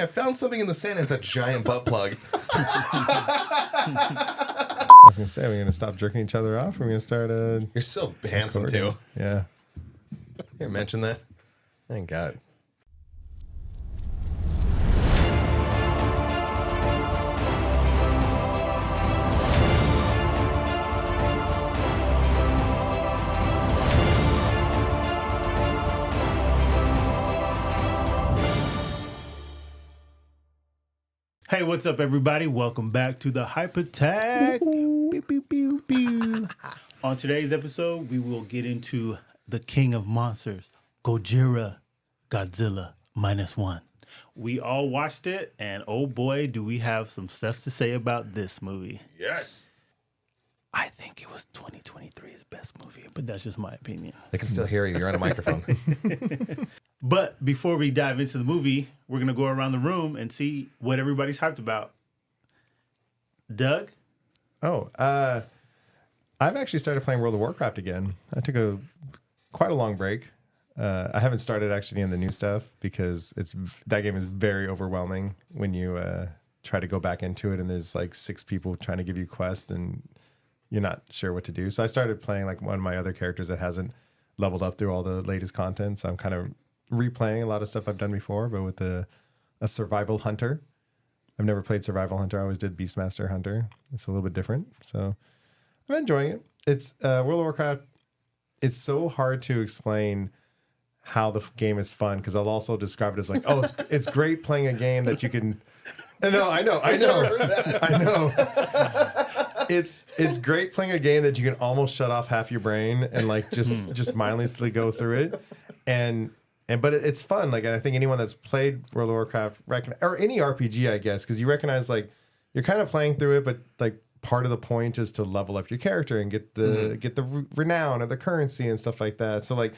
I found something in the sand and it's a giant butt plug. I was going to say, are we going to stop jerking each other off? Or are we going to start You're so handsome, recording? too. Yeah. You mention that? Thank God. Hey, what's up, everybody? Welcome back to the Hype Attack. Pew, pew, pew, pew. On today's episode, we will get into the king of monsters, Godzilla Minus One. We all watched it, and oh boy, do we have some stuff to say about this movie. Yes. I think it was 2023's best movie, but that's just my opinion. They can still hear you. You're on a microphone. But before we dive into the movie, we're going to go around the room and see what everybody's hyped about. Doug? Oh, I've actually started playing World of Warcraft again. I took quite a long break. I haven't started actually in the new stuff because that game is very overwhelming when you try to go back into it and there's like 6 people trying to give you quests and you're not sure what to do. So I started playing like one of my other characters that hasn't leveled up through all the latest content. So I'm kind of replaying a lot of stuff I've done before, but with a survival hunter. I've never played survival hunter. I always did Beastmaster hunter. It's a little bit different. So I'm enjoying it. It's World of Warcraft. It's so hard to explain how the game is fun because I'll also describe it as like, oh, it's great playing a game that you can. No, I know. It's great playing a game that you can almost shut off half your brain and like just mindlessly go through it, but it's fun. Like, and I think anyone that's played World of Warcraft or any RPG, I guess, because you recognize like you're kind of playing through it, but like part of the point is to level up your character and get the renown or the currency and stuff like that. So like,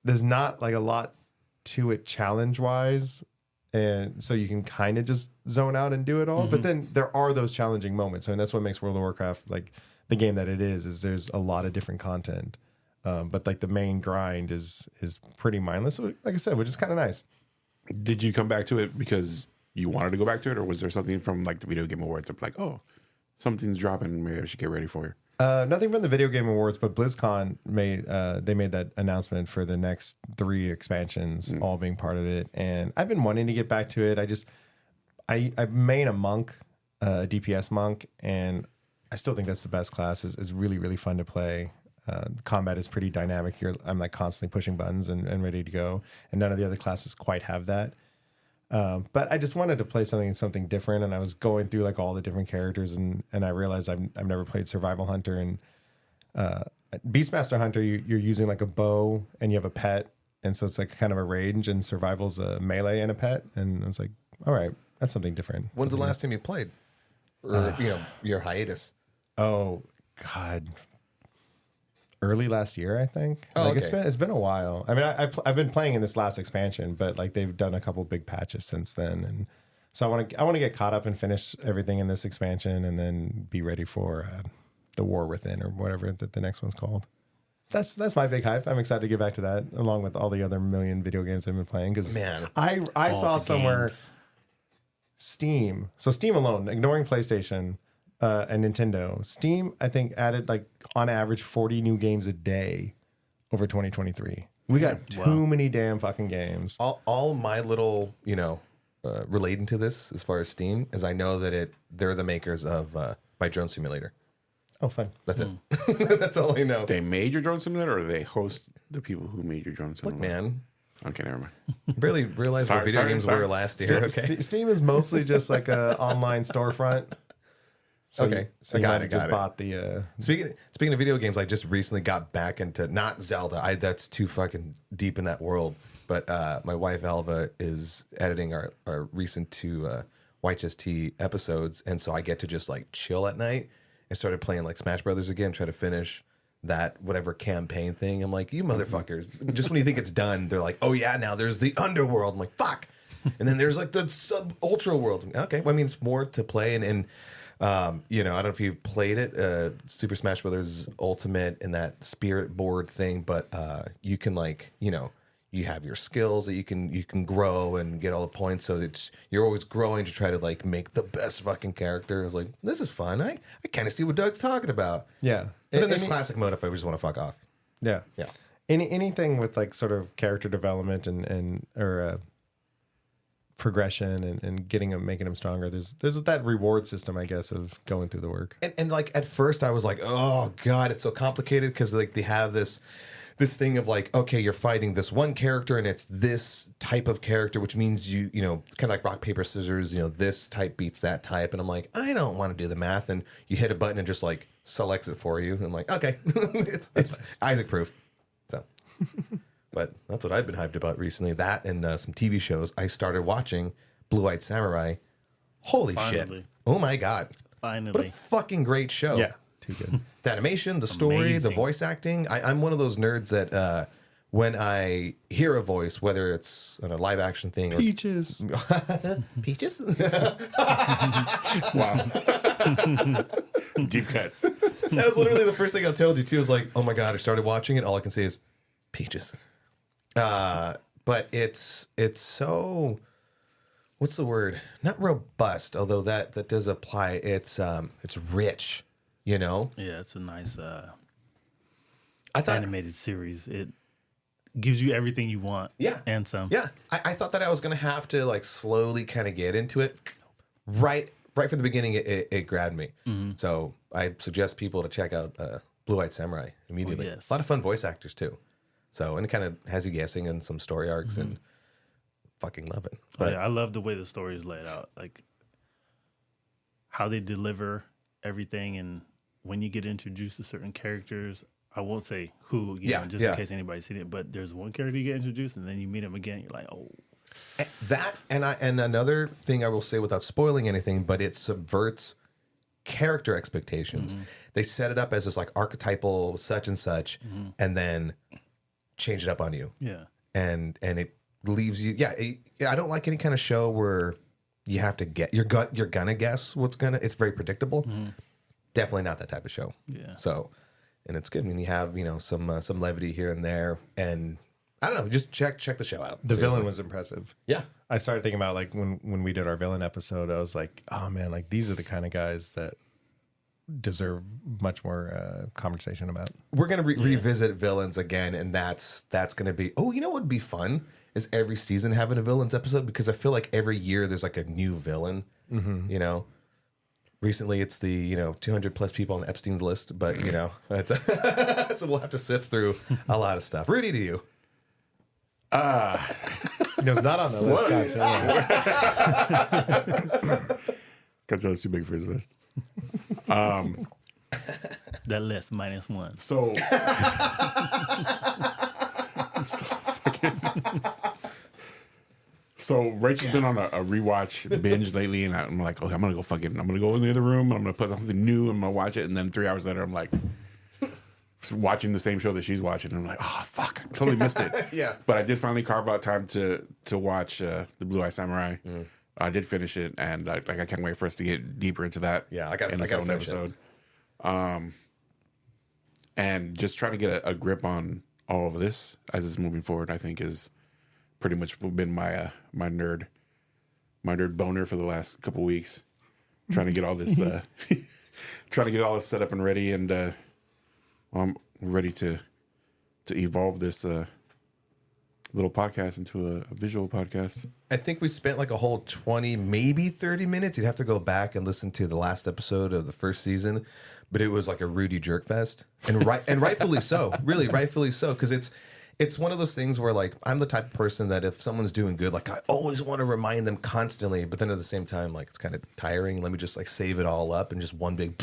there's not like a lot to it challenge wise. And so you can kind of just zone out and do it all. Mm-hmm. But then there are those challenging moments. And that's what makes World of Warcraft like the game that it is there's a lot of different content. But like the main grind is pretty mindless. So, like I said, which is kind of nice. Did you come back to it because you wanted to go back to it? Or was there something from like the Video Game Awards of like, oh, something's dropping, maybe I should get ready for it? Nothing from the Video Game Awards, but BlizzCon made that announcement for the next 3 expansions, all being part of it. And I've been wanting to get back to it. I main a monk, a DPS monk, and I still think that's the best class. It's really, really fun to play. Combat is pretty dynamic. I'm like constantly pushing buttons and ready to go. And none of the other classes quite have that. But I just wanted to play something different, and I was going through like all the different characters, and I realized I've never played Survival Hunter and Beastmaster Hunter. You're using like a bow, and you have a pet, and so it's like kind of a range, and Survival's a melee and a pet, and I was like, all right, that's something different. When's the last time you played? Or your hiatus? Oh God. Early last year, I think. Oh, like okay. It's been a while. I mean, I've been playing in this last expansion, but like they've done a couple big patches since then, and so I want to get caught up and finish everything in this expansion, and then be ready for the War Within or whatever that the next one's called. That's my big hype. I'm excited to get back to that, along with all the other million video games I've been playing. Because man, I saw somewhere Steam. So Steam alone, ignoring PlayStation. And Nintendo. Steam, I think, added like on average 40 new games a day over 2023. We got too many damn fucking games. All my little, relating to this as far as Steam is I know that they're the makers of my drone simulator. Oh, fun. That's it. That's all I know. They made your drone simulator, or they host the people who made your drone simulator? Look, man. Okay, never mind. Barely realized what video games were last year. Okay. Steam is mostly just like an online storefront. So okay, so I got you it. Got it. Bought the speaking of video games, I just recently got back into not Zelda. That's too fucking deep in that world. But my wife Alva is editing our recent 2 YHST episodes, and so I get to just like chill at night. I started playing like Smash Brothers again, try to finish that whatever campaign thing. I'm like, you motherfuckers! Just when you think it's done, they're like, oh yeah, now there's the underworld. I'm like, fuck. And then there's like the sub ultra world. Okay, well, I mean it's more to play and. I don't know if you've played it, Super Smash Brothers Ultimate and that spirit board thing, but you can you have your skills that you can grow and get all the points. So you're always growing to try to like make the best fucking character. It's like, this is fun. I kind of see what Doug's talking about. Yeah. But then there's classic mode if I just want to fuck off. Yeah. Yeah. Anything with like sort of character development or progression and making them stronger. There's that reward system, I guess, of going through the work. And like at first I was like, oh God, it's so complicated because like they have this thing of like, okay, you're fighting this one character and it's this type of character, which means you know, kind of like rock, paper, scissors, you know, this type beats that type. And I'm like, I don't want to do the math. And you hit a button and just like selects it for you. And I'm like, okay, it's nice. Isaac proof. So, but that's what I've been hyped about recently. That and some TV shows. I started watching Blue-Eyed Samurai. Holy shit. Oh my God. Finally. What a fucking great show. Yeah. Too good. The animation, the story, Amazing. the voice acting. I'm one of those nerds that when I hear a voice, whether it's on a live action thing or Peaches. Peaches, Wow. Deep cuts. that was literally the first thing I told you too. I was like, oh my God, I started watching it. All I can say is Peaches. But it's so, what's the word? Not robust, although that does apply. It's rich, you know? Yeah, it's a nice I thought animated series. It gives you everything you want. Yeah. And some. Yeah, I thought that I was going to have to like slowly kind of get into it. Right from the beginning, it grabbed me. Mm-hmm. So I suggest people to check out Blue-Eyed Samurai immediately. Oh, yes. A lot of fun voice actors too. So, and it kind of has you guessing and some story arcs and fucking love it. But Yeah, I love the way the story is laid out. Like how they deliver everything, and when you get introduced to certain characters, I won't say who, you know, just in case anybody's seen it, but there's one character you get introduced and then you meet him again, you're like, oh. that and another thing I will say without spoiling anything, but it subverts character expectations. They set it up as this like archetypal such and such, and then change it up on you. Yeah. And it leaves you. Yeah, I don't like any kind of show where you have to get you're gonna guess what's gonna. It's very predictable. Definitely not that type of show. Yeah. So, and it's good when you have some levity here and there, and I don't know, just check the show out. The Seriously. villain was impressive. Yeah. I started thinking about like when we did our villain episode, I was like, oh man, like these are the kind of guys that deserve much more conversation about. We're gonna revisit villains again, and that's gonna be. Oh, you know what would be fun is every season having a villains episode, because I feel like every year there's like a new villain. You know, recently it's the 200 plus people on Epstein's list, but that's so we'll have to sift through a lot of stuff. Rudy, to you. It's not on the list, guys. Godzilla's too big for his list. That list -1. So, so Rachel's been on a rewatch binge lately, and I'm like, okay, I'm gonna go in the other room. I'm gonna put something new. I'm gonna watch it, and then 3 hours later, I'm like, watching the same show that she's watching, and I'm like, oh fuck, I totally missed it. Yeah. But I did finally carve out time to watch the Blue-Eyed Samurai. I did finish it, and I can't wait for us to get deeper into that. Yeah, I gotta in its own finish episode. And just trying to get a grip on all of this as it's moving forward, I think is pretty much been my my nerd boner for the last couple weeks. Trying to get all this set up and ready, and I'm ready to evolve this little podcast into a visual podcast. I think we spent like a whole 20, maybe 30 minutes. You'd have to go back and listen to the last episode of the first season, but it was like a Rudy jerk fest, and rightfully so. Really, rightfully so, because it's one of those things where like I'm the type of person that if someone's doing good, like I always want to remind them constantly, but then at the same time, like it's kind of tiring. Let me just like save it all up in just one big,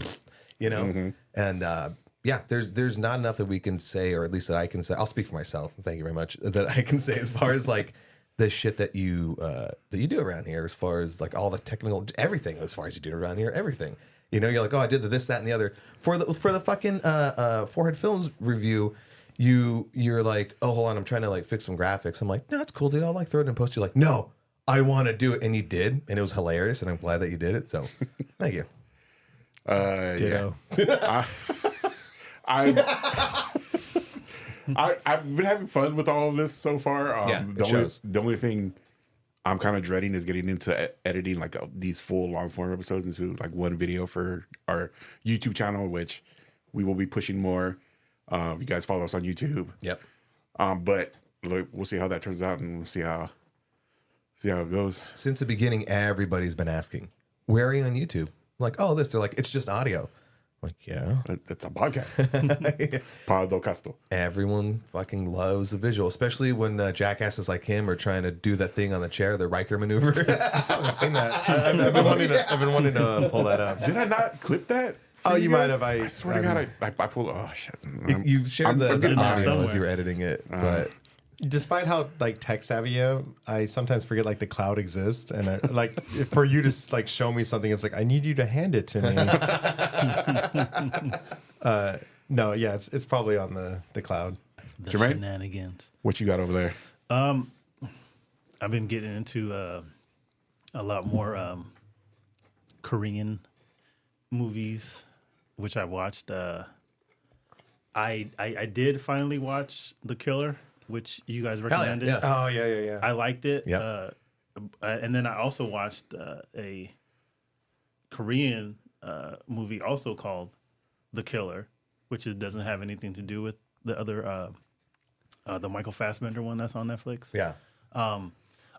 and yeah, there's not enough that we can say, or at least that I can say. I'll speak for myself. Thank you very much. That I can say as far as like the shit that you do around here, as far as like all the technical everything, as far as you do around here, everything. You're like, oh, I did this, that, and the other for the fucking Forehead Films review. You're like, oh, hold on, I'm trying to like fix some graphics. I'm like, no, it's cool, dude. I'll like throw it in post. You're like, no, I want to do it, and you did, and it was hilarious, and I'm glad that you did it. So, thank you. Ditto. Yeah. I've been having fun with all of this so far. The only thing I'm kind of dreading is getting into editing like these full long form episodes into like one video for our YouTube channel, which we will be pushing more. You guys follow us on YouTube. Yep. But we'll see how that turns out, and we'll see how it goes. Since the beginning, everybody's been asking, where are you on YouTube? I'm like, oh, this. They're like, it's just audio. I'm like, yeah. It's a podcast. Podcast. Everyone fucking loves the visual, especially when jackasses like him are trying to do that thing on the chair, the Riker maneuver. I still haven't seen that. I've been wanting to pull that up. Did I not clip that? Oh, you might have. I swear to God, I pulled. Oh shit! You shared the audio somewhere. as you were editing it, but Despite how like tech savvy I sometimes forget like the cloud exists, and like for you to like show me something, it's like I need you to hand it to me. No, yeah, it's probably on the cloud. The Jermaine? shenanigans. What you got over there? I've been getting into a lot more Korean movies, which I watched. I did finally watch The Killer, which you guys recommended. yeah. Oh yeah. I liked it. Yep. And then I also watched a Korean movie also called The Killer, which doesn't have anything to do with the other the Michael Fassbender one that's on Netflix. yeah.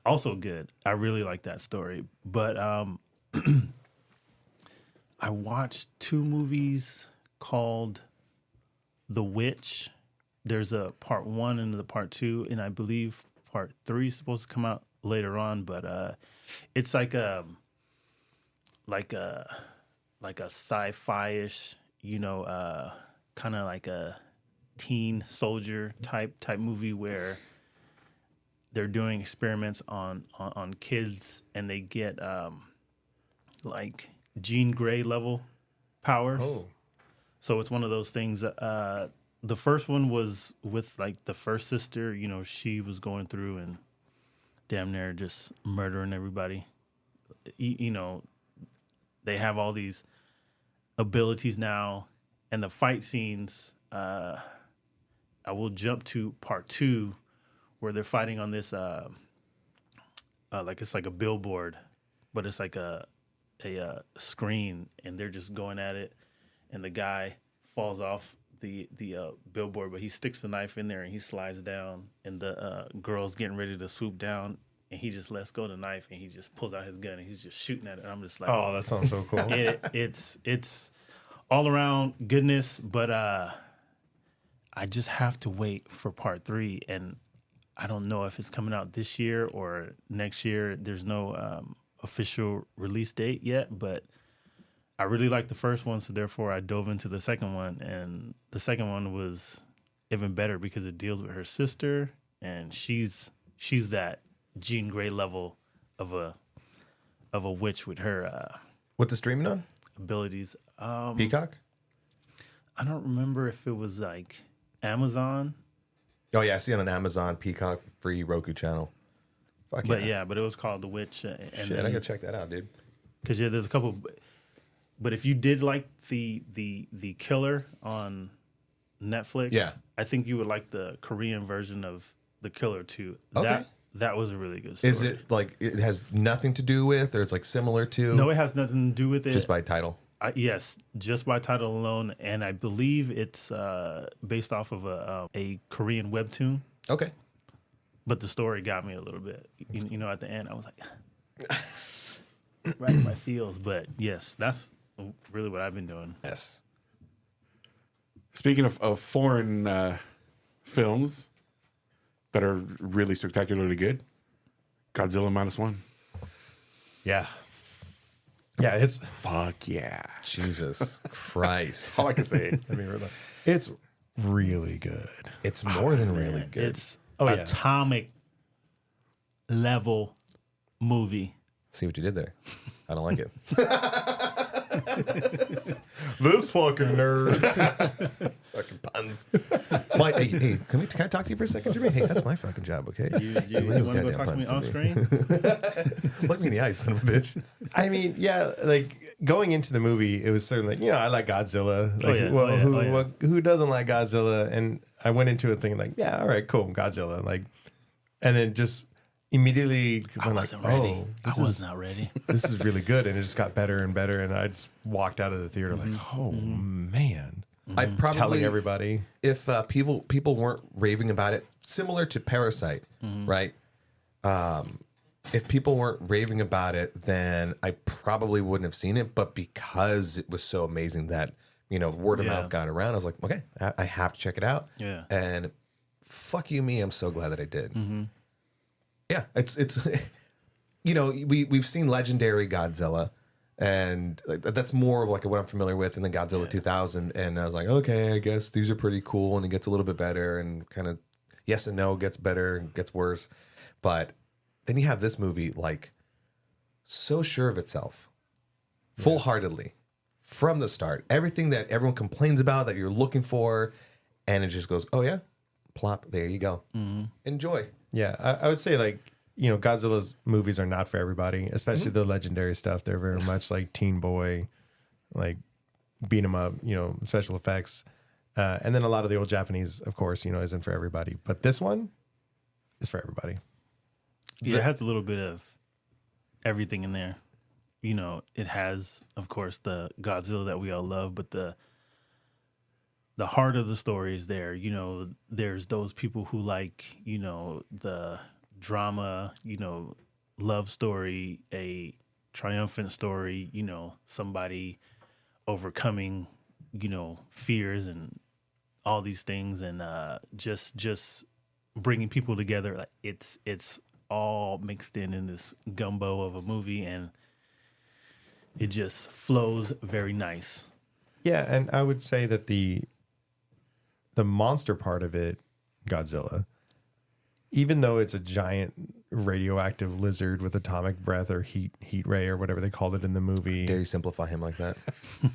Also good. I really like that story. But I watched 2 movies called The Witch. There's a part 1 and the part 2, and I believe part 3 is supposed to come out later on. But it's like a sci-fi-ish, kind of like a teen soldier type movie where they're doing experiments on kids, and they get like Jean Grey level powers. Oh. So it's one of those things. The first one was with like the first sister. She was going through and damn near just murdering everybody. They have all these abilities now, and the fight scenes. I will jump to part 2, where they're fighting on this, like it's like a billboard, but it's like a screen, and they're just going at it, and the guy falls off the billboard, but he sticks the knife in there and he slides down, and the girl's getting ready to swoop down, and he just lets go of the knife and he just pulls out his gun and he's just shooting at it. And I'm just like, Oh, that sounds so cool. it's all around goodness, but I just have to wait for part 3, and I don't know if it's coming out this year or next year. There's no official release date yet, but I really liked the first one, so therefore I dove into the second one, and the second one was even better because it deals with her sister, and she's that Jean Grey level of a witch with her What's the streaming on? abilities. Peacock? I don't remember if it was like Amazon. Oh, yeah. I see it on Amazon, Peacock, free Roku channel. Fuck But but it was called The Witch. And Shit, I gotta check that out, dude. Because there's a couple. But if you did like the Killer on Netflix, Yeah. I think you would like the Korean version of The Killer too. Okay. That was a really good story. Is it like it has nothing to do with, or it's like similar to? No, it has nothing to do with it. Just by title. Yes, just by title alone, and I believe it's based off of a Korean webtoon. Okay. But the story got me a little bit. At the end, I was like, right in my feels. But yes, that's really what I've been doing. Yes. Speaking of foreign films that are really spectacularly good, Godzilla Minus One. Yeah. Yeah, it's Fuck yeah. Jesus Christ. That's all I can say. it's really good. It's more than really good. It's yeah. atomic level movie. See what you did there. I don't like it. This fucking nerd. Fucking puns. It's my, hey, can I talk to you for a second, Jimmy? Hey, that's my fucking job, okay? You want to go talk to me off screen? Look me in the eye, son of a bitch. I mean, yeah, like going into the movie, it was certainly, I like Godzilla. Like, Oh, yeah. who doesn't like Godzilla? And I went into it thinking like, yeah, all right, cool, Godzilla, like, and then just immediately I went like, wasn't ready. oh, I was not ready. this is really good, and it just got better and better, and I just walked out of the theater like, oh man, I probably telling everybody. if people weren't raving about it, similar to Parasite, right? If people weren't raving about it, then I probably wouldn't have seen it. But because it was so amazing that word of mouth got around, I was like, okay, I have to check it out. Yeah. And fuck you, me, I'm so glad that I did. Yeah, it's we've seen legendary Godzilla, and like, that's more of like what I'm familiar with, and then Godzilla 2000, and I was like, okay, I guess these are pretty cool, and it gets a little bit better, and kind of yes and no, gets better and gets worse, but then you have this movie like so sure of itself, full-heartedly from the start, everything that everyone complains about that you're looking for, and it just goes, oh yeah, plop, there you go, enjoy. Yeah, I would say like, Godzilla's movies are not for everybody, especially the legendary stuff. They're very much like teen boy, like beat 'em up, special effects. And then a lot of the old Japanese, of course, isn't for everybody. But this one is for everybody. Yeah, it has a little bit of everything in there. It has, of course, the Godzilla that we all love, but the heart of the story is there. There's those people who like, the drama, love story, a triumphant story, somebody overcoming, fears and all these things, and just bringing people together. Like it's all mixed in this gumbo of a movie, and it just flows very nice. Yeah, and I would say that the monster part of it, Godzilla, even though it's a giant radioactive lizard with atomic breath or heat ray or whatever they called it in the movie. Dare you simplify him like that?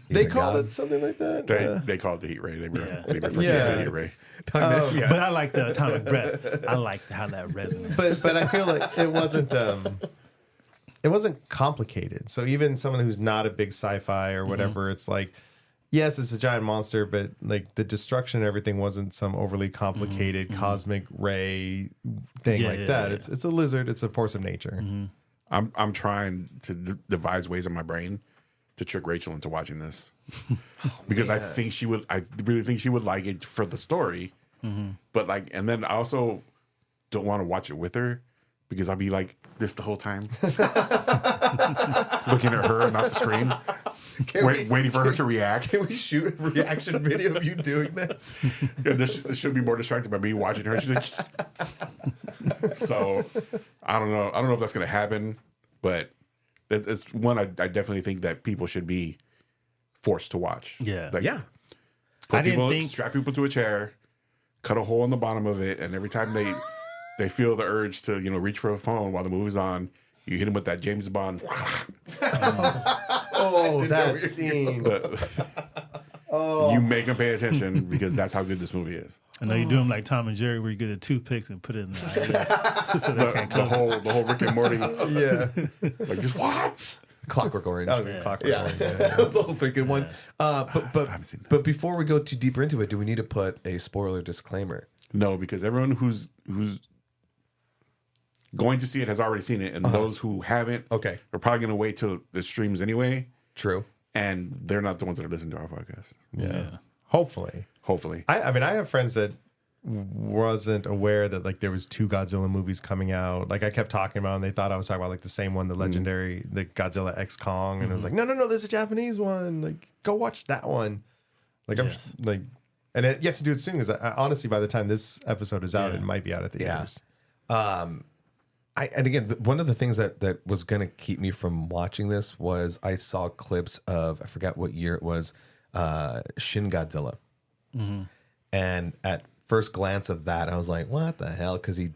They called it something like that. They call it the heat ray. They refer to Yeah. the heat ray. But I like the atomic breath. I like how that resonates. But I feel like it wasn't complicated. So even someone who's not a big sci-fi or whatever, it's like, yes, it's a giant monster, but like the destruction and everything wasn't some overly complicated cosmic ray thing that. Yeah. It's a lizard. It's a force of nature. I'm trying to devise ways in my brain to trick Rachel into watching this because I think she would. I really think she would like it for the story, but like, and then I also don't want to watch it with her because I'll be like this the whole time, looking at her and not the screen. Waiting for her to react. Can we shoot a reaction video of you doing that? Yeah, this should be more distracted by me watching her. She's like, so I don't know. I don't know if that's going to happen, but it's one I definitely think that people should be forced to watch. Yeah, like, yeah. Strap people to a chair, cut a hole in the bottom of it, and every time they feel the urge to reach for a phone while the movie's on, you hit them with that James Bond. Oh, that scene. You make them pay attention because that's how good this movie is. I know you do them like Tom and Jerry, where you get the toothpicks and put it in the so they can't the whole Rick and Morty. Yeah. Like just what? Clockwork Orange. That was a Clockwork Orange. That was a little thinking one. But before we go too deeper into it, do we need to put a spoiler disclaimer? No, because everyone who's going to see it has already seen it, and those who haven't, okay, are probably going to wait till it streams anyway. True, and they're not the ones that are listening to our podcast. Yeah. Hopefully. I mean, I have friends that wasn't aware that like there was 2 Godzilla movies coming out. Like I kept talking about, and they thought I was talking about like the same one, the legendary, the Godzilla X Kong, and it was like, no, there's a Japanese one. Like, go watch that one. Like I'm like, and you have to do it soon because honestly, by the time this episode is out, it might be out at the theaters. And again, one of the things that was going to keep me from watching this was I saw clips of, I forgot what year it was, Shin Godzilla. And at first glance of that, I was like, what the hell? Because he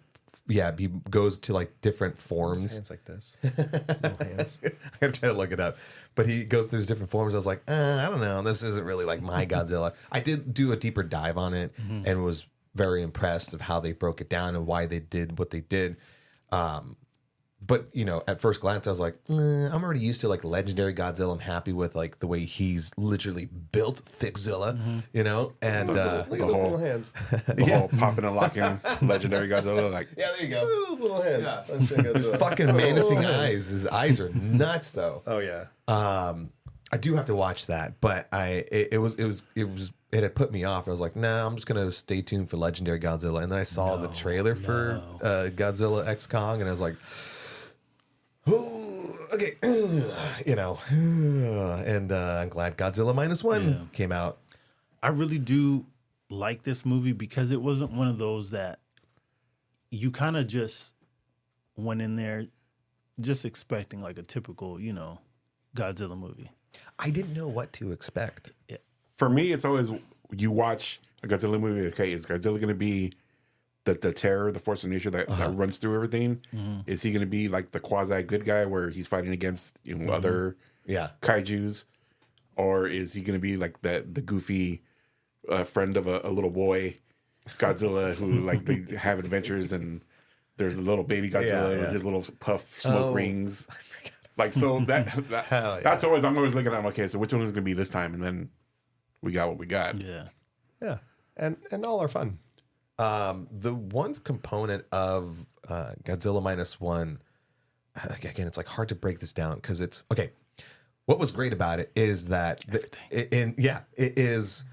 goes to like different forms. His hands like this. Little hands. I'm trying to look it up. But he goes through his different forms. I was like, I don't know. This isn't really like my Godzilla. I did do a deeper dive on it and was very impressed of how they broke it down and why they did what they did. but you know, at first glance, I was like, I'm already used to like legendary Godzilla. I'm happy with like the way he's literally built, Thickzilla, you know, and Look at those little hands. The whole popping and locking legendary Godzilla. Like, yeah, there you Look go. at those little hands. Yeah. I'm sure His Godzilla. fucking menacing eyes. His eyes are nuts, though. Oh yeah. I do have to watch that, but it had put me off. I was like, nah, I'm just gonna stay tuned for Legendary Godzilla. And then I saw the trailer for Godzilla X Kong, and I was like, oh, okay, you know. And I'm glad Godzilla Minus One came out. I really do like this movie because it wasn't one of those that you kind of just went in there just expecting like a typical, you know, Godzilla movie. I didn't know what to expect. for me, it's always you watch a Godzilla movie. Okay, is Godzilla going to be the terror, the force of nature that runs through everything? Mm-hmm. Is he going to be like the quasi good guy where he's fighting against other kaijus, or is he going to be like the goofy friend of a little boy Godzilla who like they have adventures and there's a little baby Godzilla with his little puff smoke rings. Like, so that's always, I'm always looking at, okay, so which one is going to be this time? And then we got what we got. Yeah. And all are fun. The one component of Godzilla Minus One, again, it's like hard to break this down because it's, okay, what was great about it is that, it is...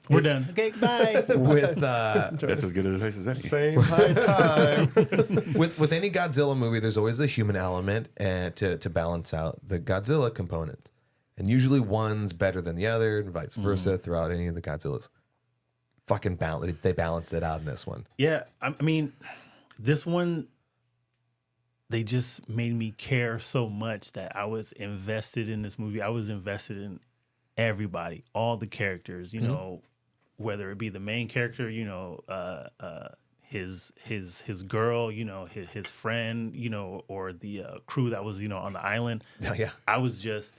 We're done. Okay, bye. With that's as good a place as any. Same high time. with any Godzilla movie, there's always the human element and to balance out the Godzilla component, and usually one's better than the other, and vice versa throughout any of the Godzillas. Fucking balance. They balanced it out in this one. Yeah, I mean, this one, they just made me care so much that I was invested in this movie. I was invested in everybody, all the characters, you know, whether it be the main character, you know, his girl, you know, his friend, you know, or the crew that was, you know, on the island. Yeah. I was just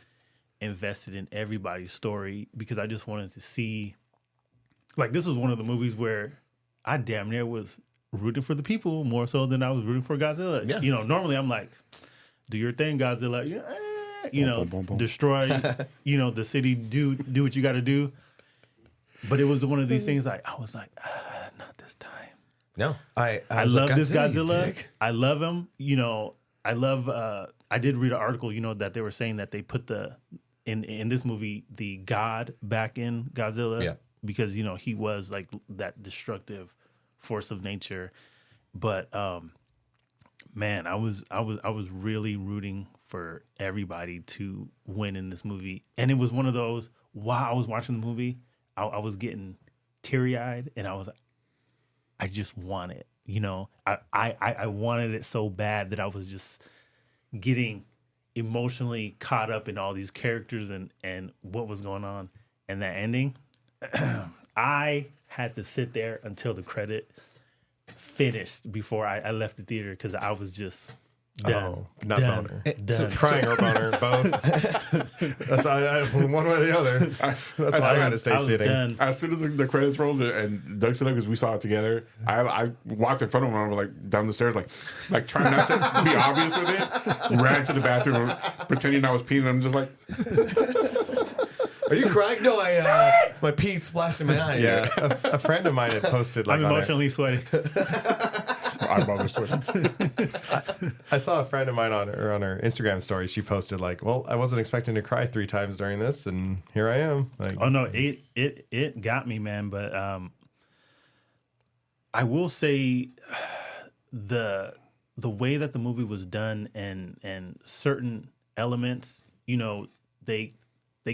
invested in everybody's story because I just wanted to see, like, this was one of the movies where I damn near was rooting for the people more so than I was rooting for Godzilla. Yeah. You know, normally I'm like, do your thing, Godzilla. You know, destroy, you know, the city, do what you got to do. But it was one of these things like, I was like, not this time. No, I love like, this Godzilla. you dick. I love him. You know, I love, I did read an article, you know, that they were saying that they put in this movie, the God back in Godzilla. Yeah. Because, you know, he was like that destructive force of nature. But, man, I was really rooting for everybody to win in this movie. And it was one of those, while I was watching the movie, I was getting teary-eyed and I just want it. You know, I wanted it so bad that I was just getting emotionally caught up in all these characters and what was going on. And that ending, I had to sit there until the credit finished before I left the theater because I was just done. Oh, not boner. Done. Crying or boner, both. That's I one way or the other. That's why I got to stay I was sitting. done. As soon as the credits rolled and Doug stood up because we saw it together, I walked in front of him and I was like down the stairs, like trying not to be obvious with it. Ran to the bathroom, pretending I was peeing. I'm just like, Are you crying? No, my pee splashed in my eye. Yeah, a friend of mine had posted like I'm on her- emotionally sweating. eyeball was switching. I saw a friend of mine on her Instagram story. She posted like, "Well, I wasn't expecting to cry 3 times during this, and here I am." Like, Oh no, it got me, man. But I will say the way that the movie was done and certain elements, you know, they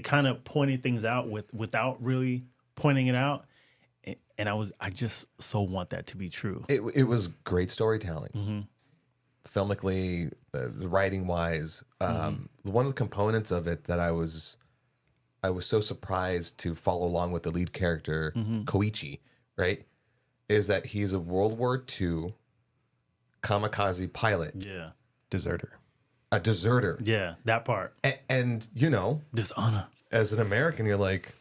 kind of pointed things out without really pointing it out. And I just so want that to be true. It was great storytelling. Filmically, the writing wise, one of the components of it that I was so surprised to follow along with the lead character, Koichi, right, is that he's a World War II kamikaze pilot. Yeah. deserter. A deserter. Yeah, that part. And you know, Dishonor. as an American, you're like,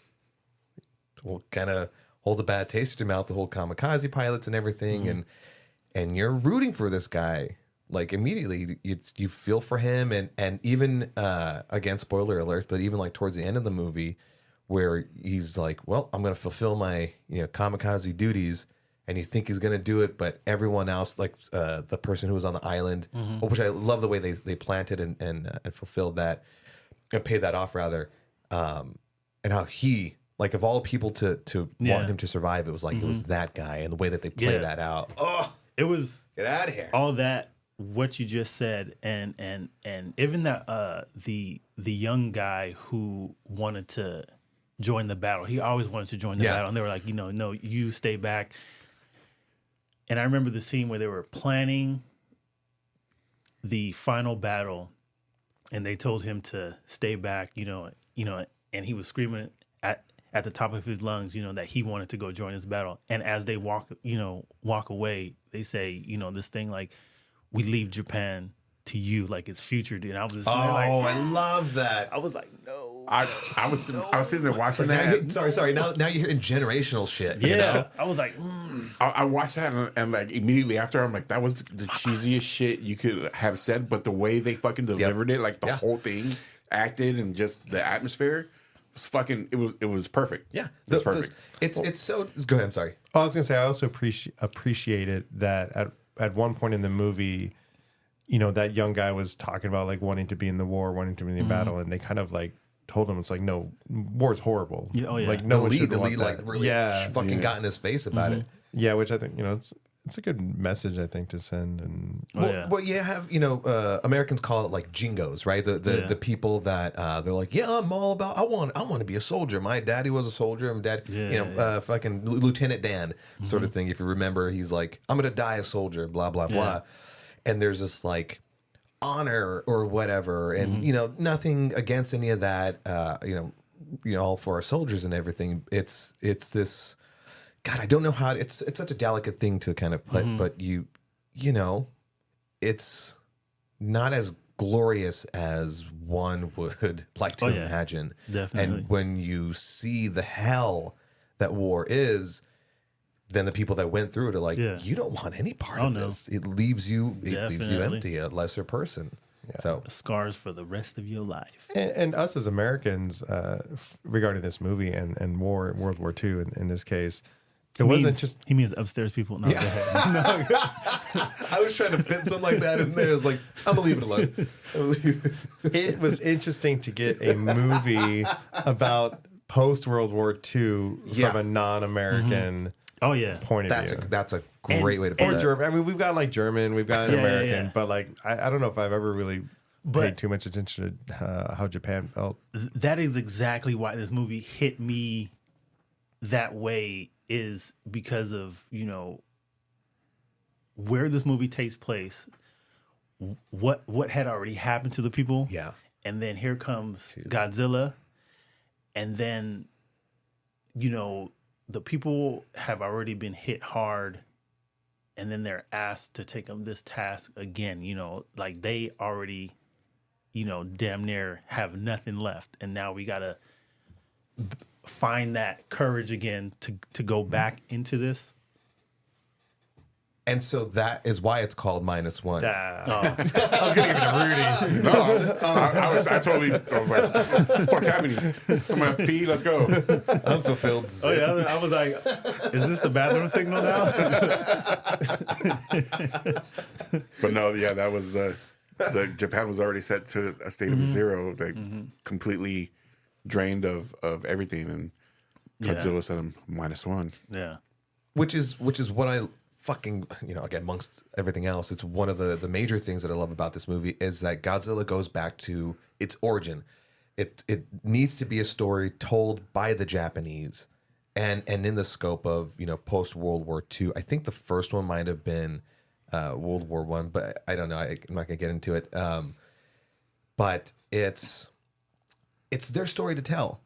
well, kind of hold a bad taste in your mouth, the whole kamikaze pilots and everything. And and you're rooting for this guy. Like immediately, you feel for him, and even again, spoiler alert, but even like towards the end of the movie, where he's like, "Well, I'm going to fulfill my kamikaze duties," and you think he's going to do it, but everyone else, like the person who was on the island, which I love the way they planted and fulfilled that and paid that off rather, and how he. Like of all people to want him to survive, it was like it was that guy, and the way that they play that out. Oh, it was get out of here! All that what you just said, and even that the young guy who wanted to join the battle, he always wanted to join the battle, and they were like, no, you stay back. And I remember the scene where they were planning the final battle, and they told him to stay back, and he was screaming at the top of his lungs, that he wanted to go join this battle. And as they walk away, they say, this thing like, we leave Japan to you, like it's future, dude. And I was just I love that. I was like, no. I was sitting there watching that. Sorry. Now you're hearing generational shit. Yeah. I was like, I watched that and like immediately after, I'm like, that was the cheesiest shit you could have said. But the way they fucking delivered it, like the whole thing, acted and just the atmosphere. It was perfect. Yeah, it was perfect. It's so. Go ahead. I'm sorry. I was gonna say I also appreciated that at one point in the movie, that young guy was talking about like wanting to be in the war, wanting to be in the battle, and they kind of like told him it's like, no, war's horrible. Yeah, oh yeah. Like no one should the want lead that. like really fucking got in his face about it. Yeah, which I think it's a good message I think to send. And well, you have Americans call it like jingos, right? The people that they're like, I'm all about. I want to be a soldier. My daddy was a soldier. My dad, fucking Lieutenant Dan sort of thing. If you remember, he's like, I'm gonna die a soldier. Blah blah blah. And there's this like honor or whatever, and nothing against any of that. All for our soldiers and everything. It's this. God, I don't know how it's such a delicate thing to kind of put, but it's not as glorious as one would like to imagine. Definitely. And when you see the hell that war is, then the people that went through it are like, you don't want any part of this. It leaves you empty, a lesser person. Yeah. So scars for the rest of your life. And us as Americans, regarding this movie and war, World War II in this case. He means upstairs people. No, go ahead. I was trying to fit something like that in there. I was like, I'm gonna leave it alone. It was interesting to get a movie about post World War II from a non-American point of view. That's a great way to put it. German. I mean, we've got like German, we've got American, but like I don't know if I've ever really paid too much attention to how Japan felt. That is exactly why this movie hit me that way. Is because of where this movie takes place, what had already happened to the people, and then here comes Godzilla, and then the people have already been hit hard, and then they're asked to take on this task again. Like they already, damn near have nothing left, and now we gotta find that courage again to go back into this. And so that is why it's called Minus One. I was going to give it to Rudy. No, I totally was like, fuck happening? Someone have to pee? Let's go. Unfulfilled. Oh, yeah. I was like, is this the bathroom signal now? But no, that was the Japan was already set to a state of zero. They completely drained of everything, and Godzilla set him -1. Yeah. Which is what I fucking, again, amongst everything else, it's one of the major things that I love about this movie is that Godzilla goes back to its origin. It needs to be a story told by the Japanese and in the scope of, post World War II. I think the first one might have been World War I, but I don't know. I'm not gonna get into it. But it's their story to tell.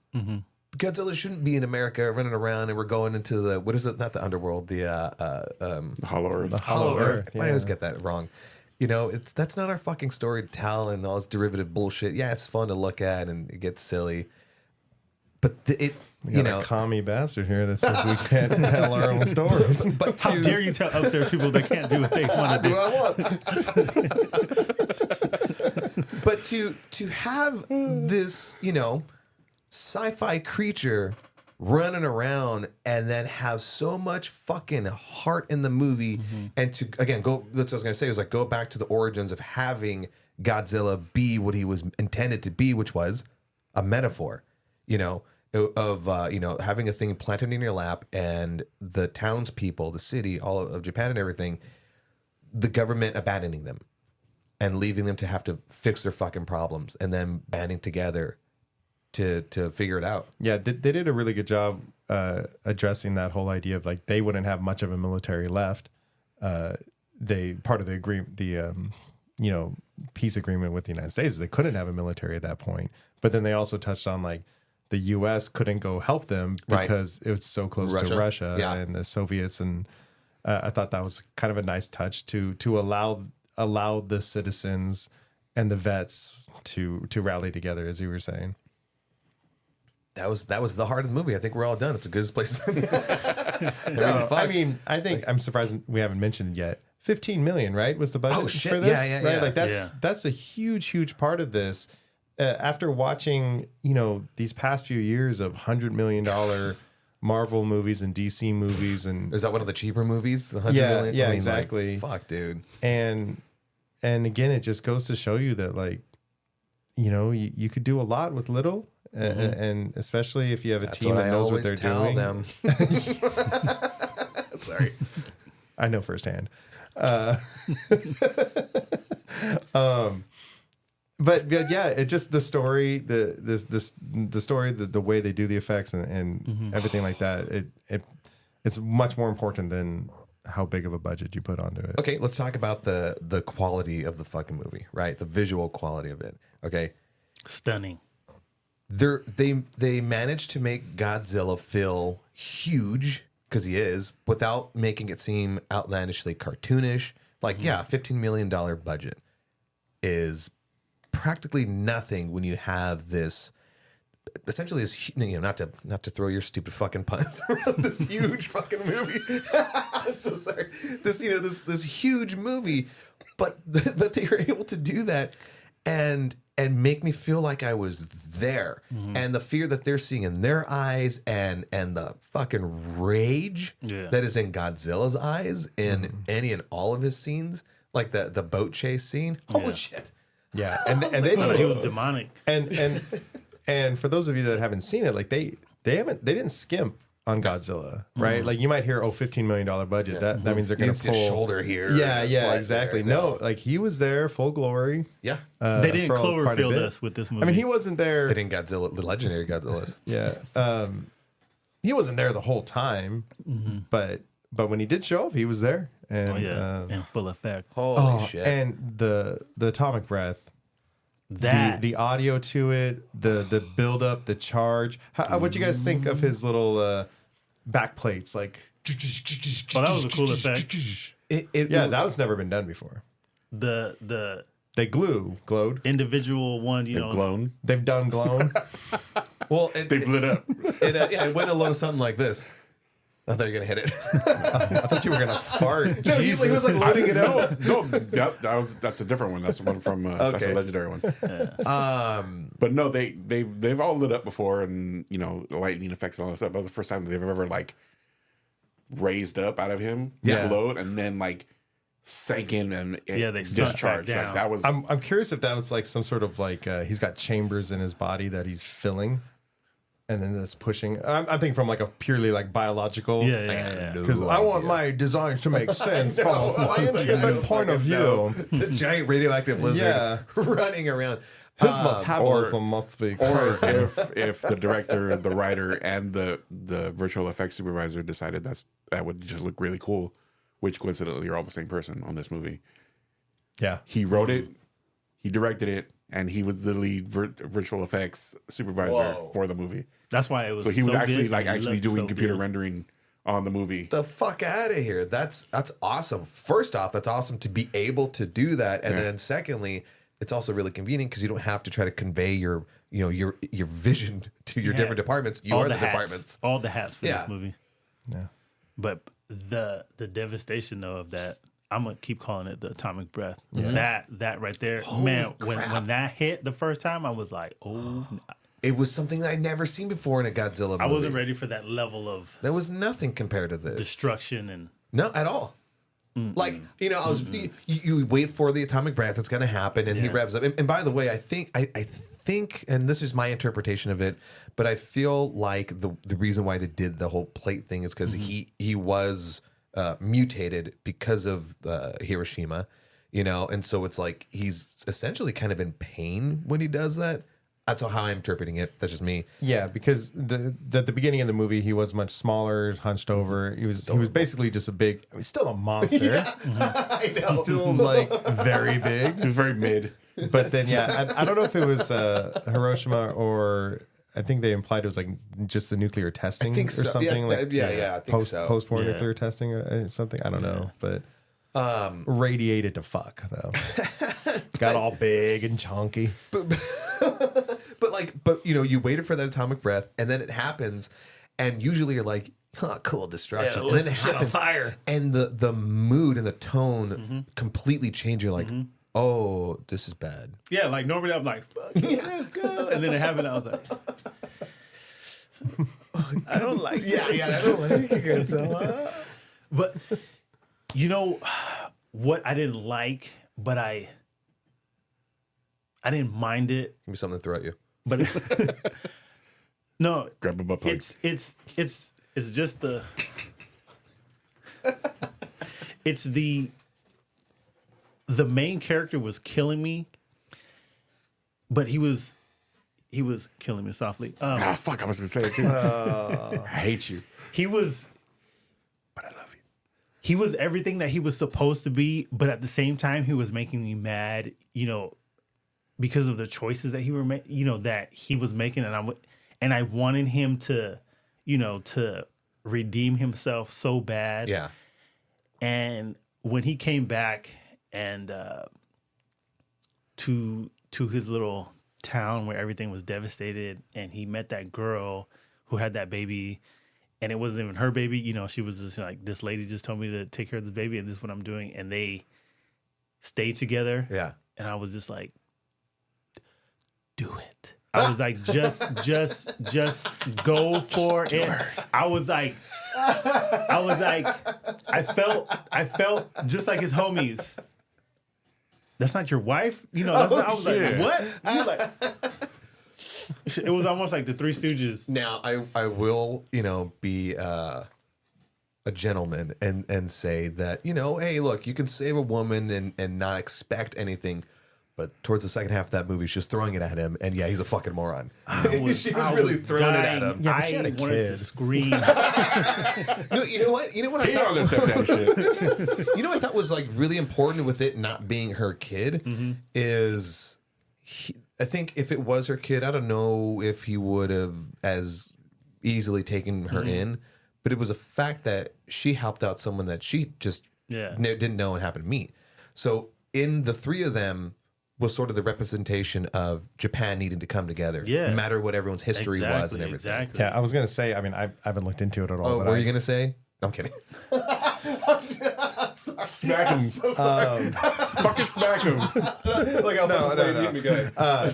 Godzilla shouldn't be in America running around and we're going into the, what is it? Not the underworld, the Hollow Earth. The Hollow Earth. I always get that wrong. That's not our fucking story to tell and all this derivative bullshit. Yeah, it's fun to look at and it gets silly. We got a commie bastard here that says we can't tell our own stories. But how dare you tell upstairs people they can't do what they want to do? But to have this, sci-fi creature running around and then have so much fucking heart in the movie, and to again go. That's what I was gonna say. Was like go back to the origins of having Godzilla be what he was intended to be, which was a metaphor. Of having a thing planted in your lap, and the townspeople, the city, all of Japan and everything, the government abandoning them and leaving them to have to fix their fucking problems, and then banding together to figure it out. Yeah, they did a really good job addressing that whole idea of like they wouldn't have much of a military left. They part of the peace agreement with the United States is they couldn't have a military at that point. But then they also touched on like the U.S. couldn't go help them because it was so close to Russia and the Soviets, and I thought that was kind of a nice touch to allow the citizens and the vets to rally together, as you were saying. That was the heart of the movie. I think we're all done. It's a good place. I mean, I think I'm surprised we haven't mentioned it yet. 15 million, right? Was the budget for this? Yeah. Right? Like that's a huge part of this. After watching, these past few years of $100 million Marvel movies and DC movies, and is that one of the cheaper movies? The $100 million? Yeah, exactly. Fuck, dude. And again, it just goes to show you that, like, you could do a lot with little, and especially if you have a team that knows what they're doing. Them. Sorry, I know firsthand. But yeah, it just the story, the story, the way they do the effects and everything like that. It's much more important than how big of a budget you put onto it. Okay, let's talk about the quality of the fucking movie, right? The visual quality of it. Okay, stunning. They managed to make Godzilla feel huge because he is, without making it seem outlandishly cartoonish. Like, $15 million budget is practically nothing when you have this essentially this, not to throw your stupid fucking puns around this huge fucking movie. I'm so sorry. This huge movie, but they were able to do that and make me feel like I was there. And the fear that they're seeing in their eyes and the fucking rage that is in Godzilla's eyes in any and all of his scenes, like the boat chase scene. Holy shit. Yeah, and they he was demonic. And for those of you that haven't seen it, like they didn't skimp on Godzilla, right? Like you might hear, $15 million budget. That means they're going to pull his shoulder here. Yeah, exactly. There. No, like he was there full glory. Yeah, they didn't Cloverfield us with this movie. I mean, he wasn't there. They didn't Godzilla, the legendary Godzilla. Yeah, he wasn't there the whole time, but when he did show up, he was there. And in full effect. Holy shit! And the atomic breath, the audio to it, the build up, the charge. What do you guys think of his little back plates? Like, that was a cool effect. That was never been done before. They glowed. Individual one, glown. They've done glown. Well, they've lit up. It went along something like this. I thought you were gonna hit it. I thought you were gonna fart. No, he was like loading it out. No, that's a different one. That's the one from that's a legendary one. But no, they've all lit up before, and lightning effects and all that stuff. But the first time they've ever like raised up out of him, glowed, and then like sank in and they discharged. Like that was. I'm curious if that was like some sort of like he's got chambers in his body that he's filling. And then it's pushing. I'm thinking from like a purely like biological. Because I want my designs to make sense from a scientific point of view. It's a giant radioactive lizard running around. His metabolism must be crazy. Or if the director, the writer, and the virtual effects supervisor decided that would just look really cool, which coincidentally are all the same person on this movie. Yeah, he wrote it, he directed it, and he was the lead virtual effects supervisor for the movie. That's why it was. So he was actually doing computer rendering on the movie. The fuck out of here! That's awesome. First off, that's awesome to be able to do that, and then secondly, it's also really convenient because you don't have to try to convey your vision to your different departments. You are the departments. All the hats for Yeah. this movie. Yeah. But the devastation though of that, I'm gonna keep calling it the atomic breath. That right there, man. When that hit the first time, I was like, oh. It was something that I'd never seen before in a Godzilla movie. I wasn't ready for that level of There was nothing compared to this. destruction and No, at all. Like, I was you wait for the atomic breath that's going to happen, and he revs up. And by the way, I think, and this is my interpretation of it, but I feel like the reason why they did the whole plate thing is because he was mutated because of Hiroshima, and so it's like he's essentially kind of in pain when he does that. That's how I'm interpreting it. That's just me. Yeah, because at the beginning of the movie, he was much smaller, hunched over. He was basically just he's still a monster. I know. Still like very big. He's very mid. But then, I don't know if it was Hiroshima or I think they implied it was like just the nuclear testing I think or so. something. I think so. Post-war Yeah. nuclear testing or something. I don't know. But radiated to fuck, though. Got all big and chunky. But you waited for that atomic breath, and then it happens, and usually you're like, "Oh, cool destruction," and then it happens, fire. and the mood and the tone completely change. You're like, "Oh, this is bad." Yeah, like normally I'm like, fuck yeah, let's go. And then it happened, I was like, I don't like this. I don't like Godzilla. But you know what I didn't like, but I didn't mind it. Give me something to throw at you. But no, Grab a butt plug. it's just it's the main character was killing me, but he was killing me softly. Fuck, I was gonna say it too. I hate you. He was, But I love you. he was everything that he was supposed to be, but at the same time, he was making me mad. Because of the choices that that he was making, and I wanted him to, to redeem himself so bad. Yeah. And when he came back and to his little town where everything was devastated, and he met that girl who had that baby, and it wasn't even her baby. She was just like, this lady just told me to take care of this baby, and this is what I'm doing. And they stayed together. Yeah. And I was just like, do it. I was like, just go for it. I felt just like his homies. That's not your wife? I was like, what? He was like, it was almost like the Three Stooges. Now I will be a gentleman and say that hey, look, you can save a woman and not expect anything. But towards the second half of that movie, she's throwing it at him, and he's a fucking moron. She was really throwing it at him. Yeah, but she had a wanted to kid. scream. No, you know what? I He all thought. this stepdad shit. You know what I thought was like really important with it not being her kid is, I think if it was her kid, I don't know if he would have as easily taken her in. But it was a fact that she helped out someone that she just didn't know and happened to meet. So in the three of them was sort of the representation of Japan needing to come together, no matter what everone's history was and everything. Exactly. Yeah, I was gonna say. I mean, I haven't looked into it at all. Oh, but what were you gonna say? I'm kidding. Smack him. Fucking smack him. Like I'll no. me good. I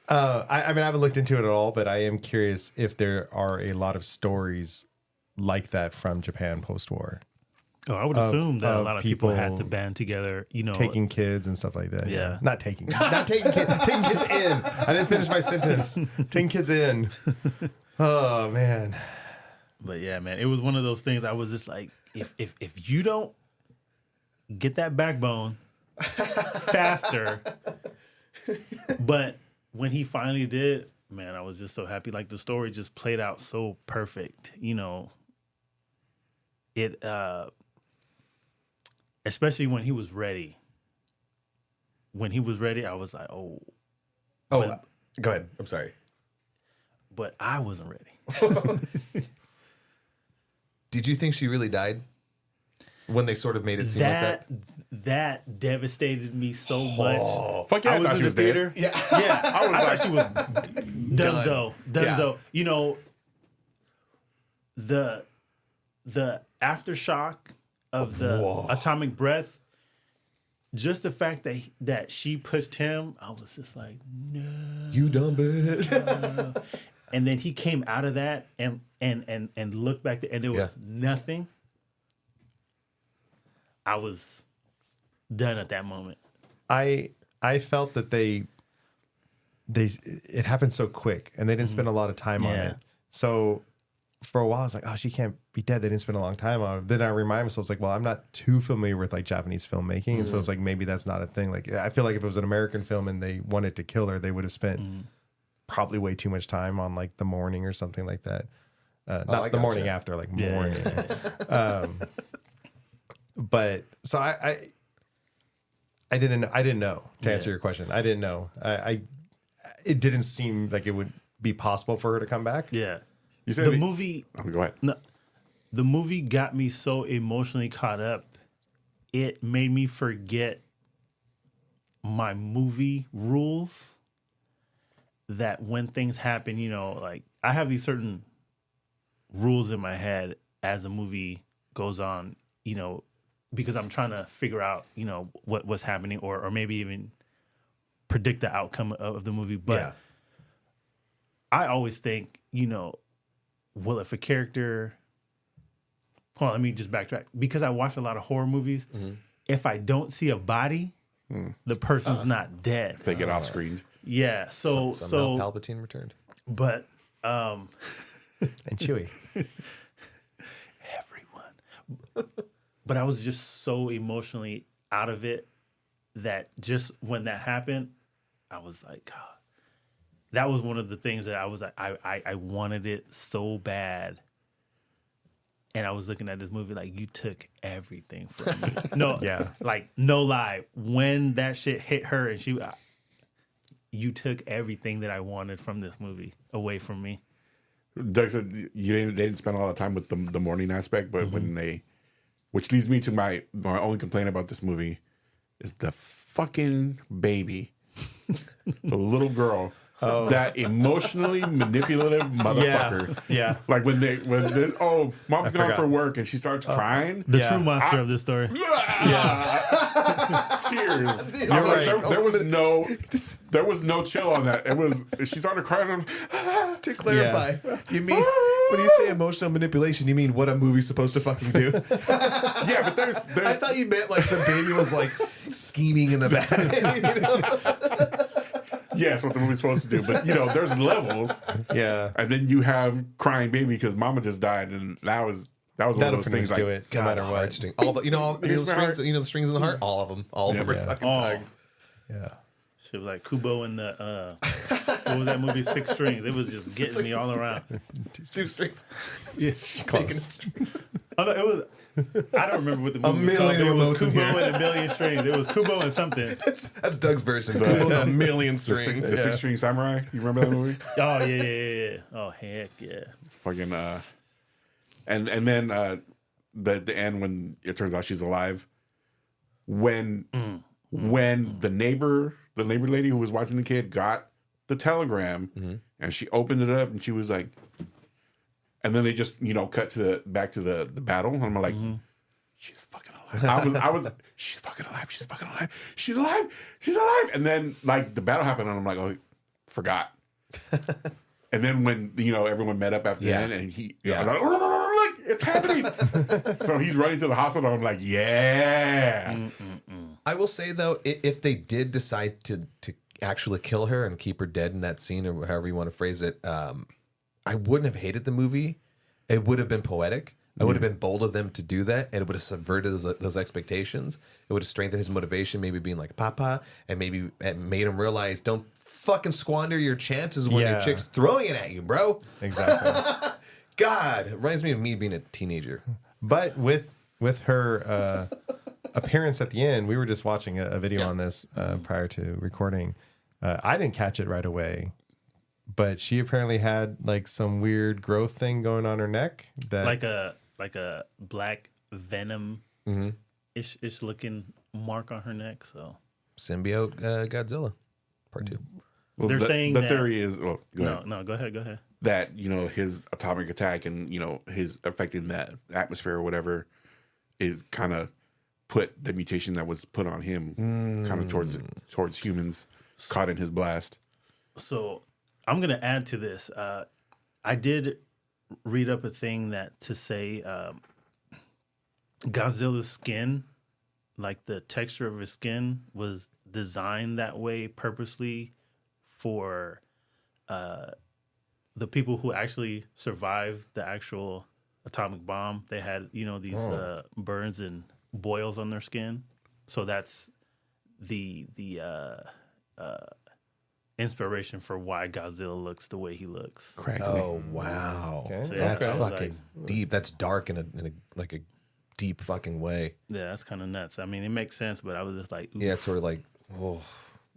mean, I haven't looked into it at all, but I am curious if there are a lot of stories like that from Japan post-war, Oh, I would assume that a of lot of people had to people band together, taking kids and stuff like that. Yeah. Not taking kids, taking kids in. I didn't finish my sentence. Taking kids in. Oh man. But yeah, man, it was one of those things. I was just like, if you don't get that backbone faster, but when he finally did, man, I was just so happy. Like the story just played out so perfect. It especially when he was ready. When he was ready, I was like, oh. Oh, go ahead. I'm sorry. But I wasn't ready. Did you think she really died when they sort of made it seem like that? that devastated me so much. Fuck yeah, I was thought in she the was theater. dead. Yeah, I thought she was Done. Dunzo. You know, the aftershock of the atomic breath. Just the fact that she pushed him, I was just like, no, You dumb bitch. and then he came out of that and looked back there, and there was nothing. I was done at that moment. I felt that they it happened so quick and they didn't spend a lot of time on it. So for a while I was like, oh, she can't be dead. They didn't spend a long time on it. Then I remind myself, it's like, well, I'm not too familiar with like Japanese filmmaking. And so it's like, maybe that's not a thing. Like, I feel like if it was an American film and they wanted to kill her, they would have spent probably way too much time on like the morning or something like that. Not the morning after, like morning. But so I didn't know, to answer your question. I didn't know. It didn't seem like it would be possible for her to come back. Yeah. You said the movie. Oh, go ahead. No, the movie got me so emotionally caught up. It made me forget my movie rules. That when things happen, you know, like I have these certain rules in my head as a movie goes on, you know, because I'm trying to figure out, you know, what's happening or maybe even predict the outcome of the movie. But I always think, you know, well, if a character, hold on, let me just backtrack. Because I watch a lot of horror movies, if I don't see a body, the person's not dead. If they get off screened. Yeah. So Palpatine returned. But And Chewie. everyone. But I was just so emotionally out of it that just when that happened, I was like, God. That was one of the things that I was like, I wanted it so bad. And I was looking at this movie like, you took everything from me. No, like, no lie. When that shit hit her and you took everything that I wanted from this movie away from me. Doug said they didn't spend a lot of time with the morning aspect, but which leads me to my only complaint about this movie is the fucking baby, the little girl. That emotionally manipulative motherfucker. Yeah. Like when mom's gone for work and she starts crying. The true monster of this story. Tears. You're right. There was no chill on that. It was she started crying. To clarify, you mean when you say emotional manipulation, you mean what a movie's supposed to fucking do? Yeah, but there's I thought you meant like the baby was like scheming in the back. You know? Yes, what the movie's supposed to do, but you know, there's levels. Yeah. And then you have crying baby because mama just died, and that was one of those things. Do Like, it no matter what. Heartstring. All the the strings, the strings in the heart, all of them are fucking tugged. Yeah. She was like Kubo in the what was that movie? 6 Strings. It was just getting me all around. 2 strings. Yes. Oh no, it was. I don't remember what the movie was called. million It was remotes in Kubo here. and a million strings. It was Kubo and something. That's Doug's version. Kubo's a million strings. the 6 String Samurai. You remember that movie? Oh yeah. Oh heck yeah. Fucking and then the end when it turns out she's alive. When the neighbor lady who was watching the kid got the telegram and she opened it up and she was like, and then they just cut to back to the battle and I'm like, she's fucking alive. I was she's fucking alive. She's fucking alive. She's alive. She's alive. And then like the battle happened and I'm like, oh, forgot. And then when everyone met up after the end and he I was like, look, it's happening. So he's running to the hospital. I'm like, yeah. I will say though, if they did decide to actually kill her and keep her dead in that scene or however you want to phrase it, I wouldn't have hated the movie. It would have been poetic. It would have been bold of them to do that, and it would have subverted those expectations. It would have strengthened his motivation, maybe being like Papa, and maybe made him realize, don't fucking squander your chances when your chick's throwing it at you, bro. Exactly. God, it reminds me of me being a teenager. But with her appearance at the end, we were just watching a video on this prior to recording. I didn't catch it right away. But she apparently had like some weird growth thing going on her neck that like a black venom ish looking mark on her neck. So Symbiote Godzilla Part 2. Well, they're saying the that, theory is go ahead. No, go ahead. That his atomic attack and his affecting that atmosphere or whatever is kind of put the mutation that was put on him kind of towards humans caught in his blast. So I'm gonna add to this. I did read up a thing that to say Godzilla's skin, like the texture of his skin, was designed that way purposely for the people who actually survived the actual atomic bomb. They had these burns and boils on their skin, so that's the inspiration for why Godzilla looks the way he looks. Crackling. Oh wow, Okay. So, that's I was fucking deep. That's dark in a deep fucking way. Yeah, that's kind of nuts. I mean, it makes sense, but I was just like, oof. Yeah, it's sort of like, oh,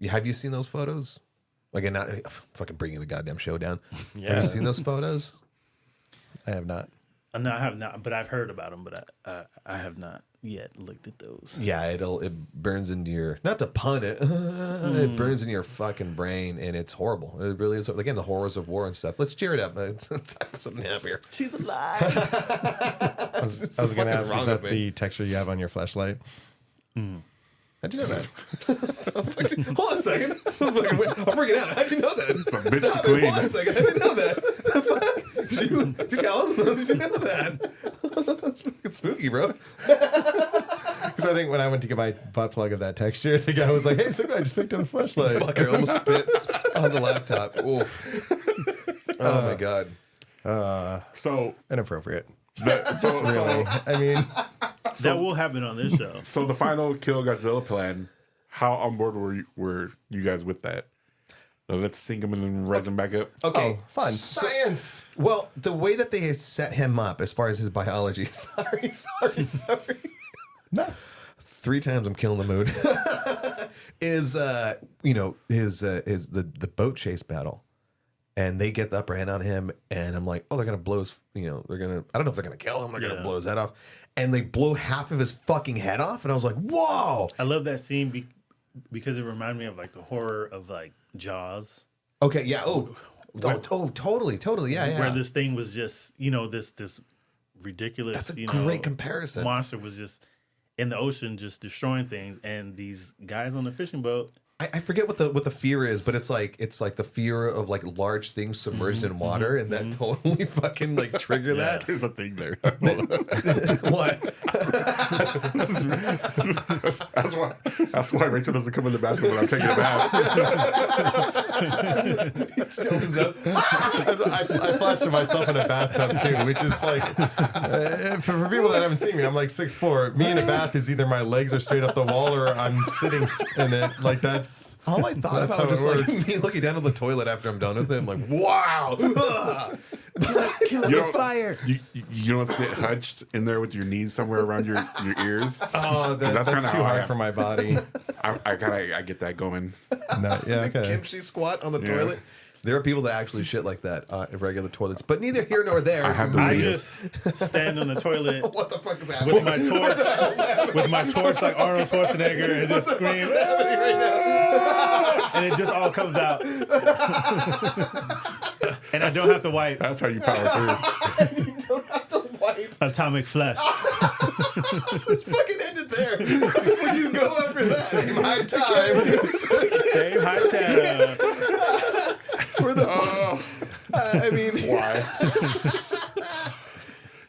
have you seen those photos? Again, not fucking bringing the goddamn show down. Yeah. Have you seen those photos? I have not. No, I have not, but I've heard about them, but I have not yet looked at those. Yeah, it burns into your, not to pun it, it burns into your fucking brain, and it's horrible. It really is. Again, the horrors of war and stuff. Let's cheer it up. Let's have something happier. She's alive. I was going to ask, wrong is that with me? the texture you have on your flashlight? How'd you know that? Hold on a second. I'm freaking out. How'd you know that? Some bitch Stop to it. clean. Hold on a second. How'd you know that? Did you tell him? Did you know that? It's fucking spooky, bro. Because I think when I went to get my butt plug of that texture, the guy was like, "Hey, some guy just picked up a flashlight." Fucker almost spit on the laptop. Oof. Oh my god. So Inappropriate. really, I mean, That will happen on this show. so the final Kill Godzilla plan. How on board were you guys with that? Let's sink him and then rise him back up. Okay, fun. Science. Well, the way that they set him up, as far as his biology. Sorry. no. 3 times I'm killing the mood. Is the boat chase battle, and they get the upper hand on him, and I'm like, oh, they're gonna blow his. I don't know if they're gonna kill him. They're gonna blow his head off, and they blow half of his fucking head off, and I was like, whoa. I love that scene because it reminded me of like the horror of like Jaws. Okay, yeah. Totally. Yeah. Where this thing was just, this ridiculous, That's a great comparison. monster was just in the ocean just destroying things, and these guys on the fishing boat. I forget what the fear is, but it's like the fear of like large things submerged in water, and that totally fucking like trigger that. There's a thing there. What? That's why Rachel doesn't come in the bathroom when I'm taking a bath. Shows up. I flashed to myself in a bathtub too, which is like, for people that haven't seen me, I'm like 6'4". Me in a bath is either my legs are straight up the wall or I'm sitting in it. Like that's All I thought That's about was how just it like works. me looking down at the toilet after I'm done with it. I'm like, wow. Killing You the don't- fire. You don't sit hunched in there with your knees somewhere around your ears. oh, That's that's kinda too how I hard am. for my body. I get that going. No, yeah, okay. Kimchi squat on the Yeah. toilet. There are people that actually shit like that at regular toilets, but neither here nor there. I have the I videos. just stand on the toilet What the fuck is with happening? my torch, like Arnold Schwarzenegger, and just scream, happening right now? and it just all comes out, and I don't have to wipe. That's how you power through. You don't have to wipe. Atomic flesh. Let's fucking end it there. Where you go after that? Same high time. Same high channel. Where the fuck? I mean, Why?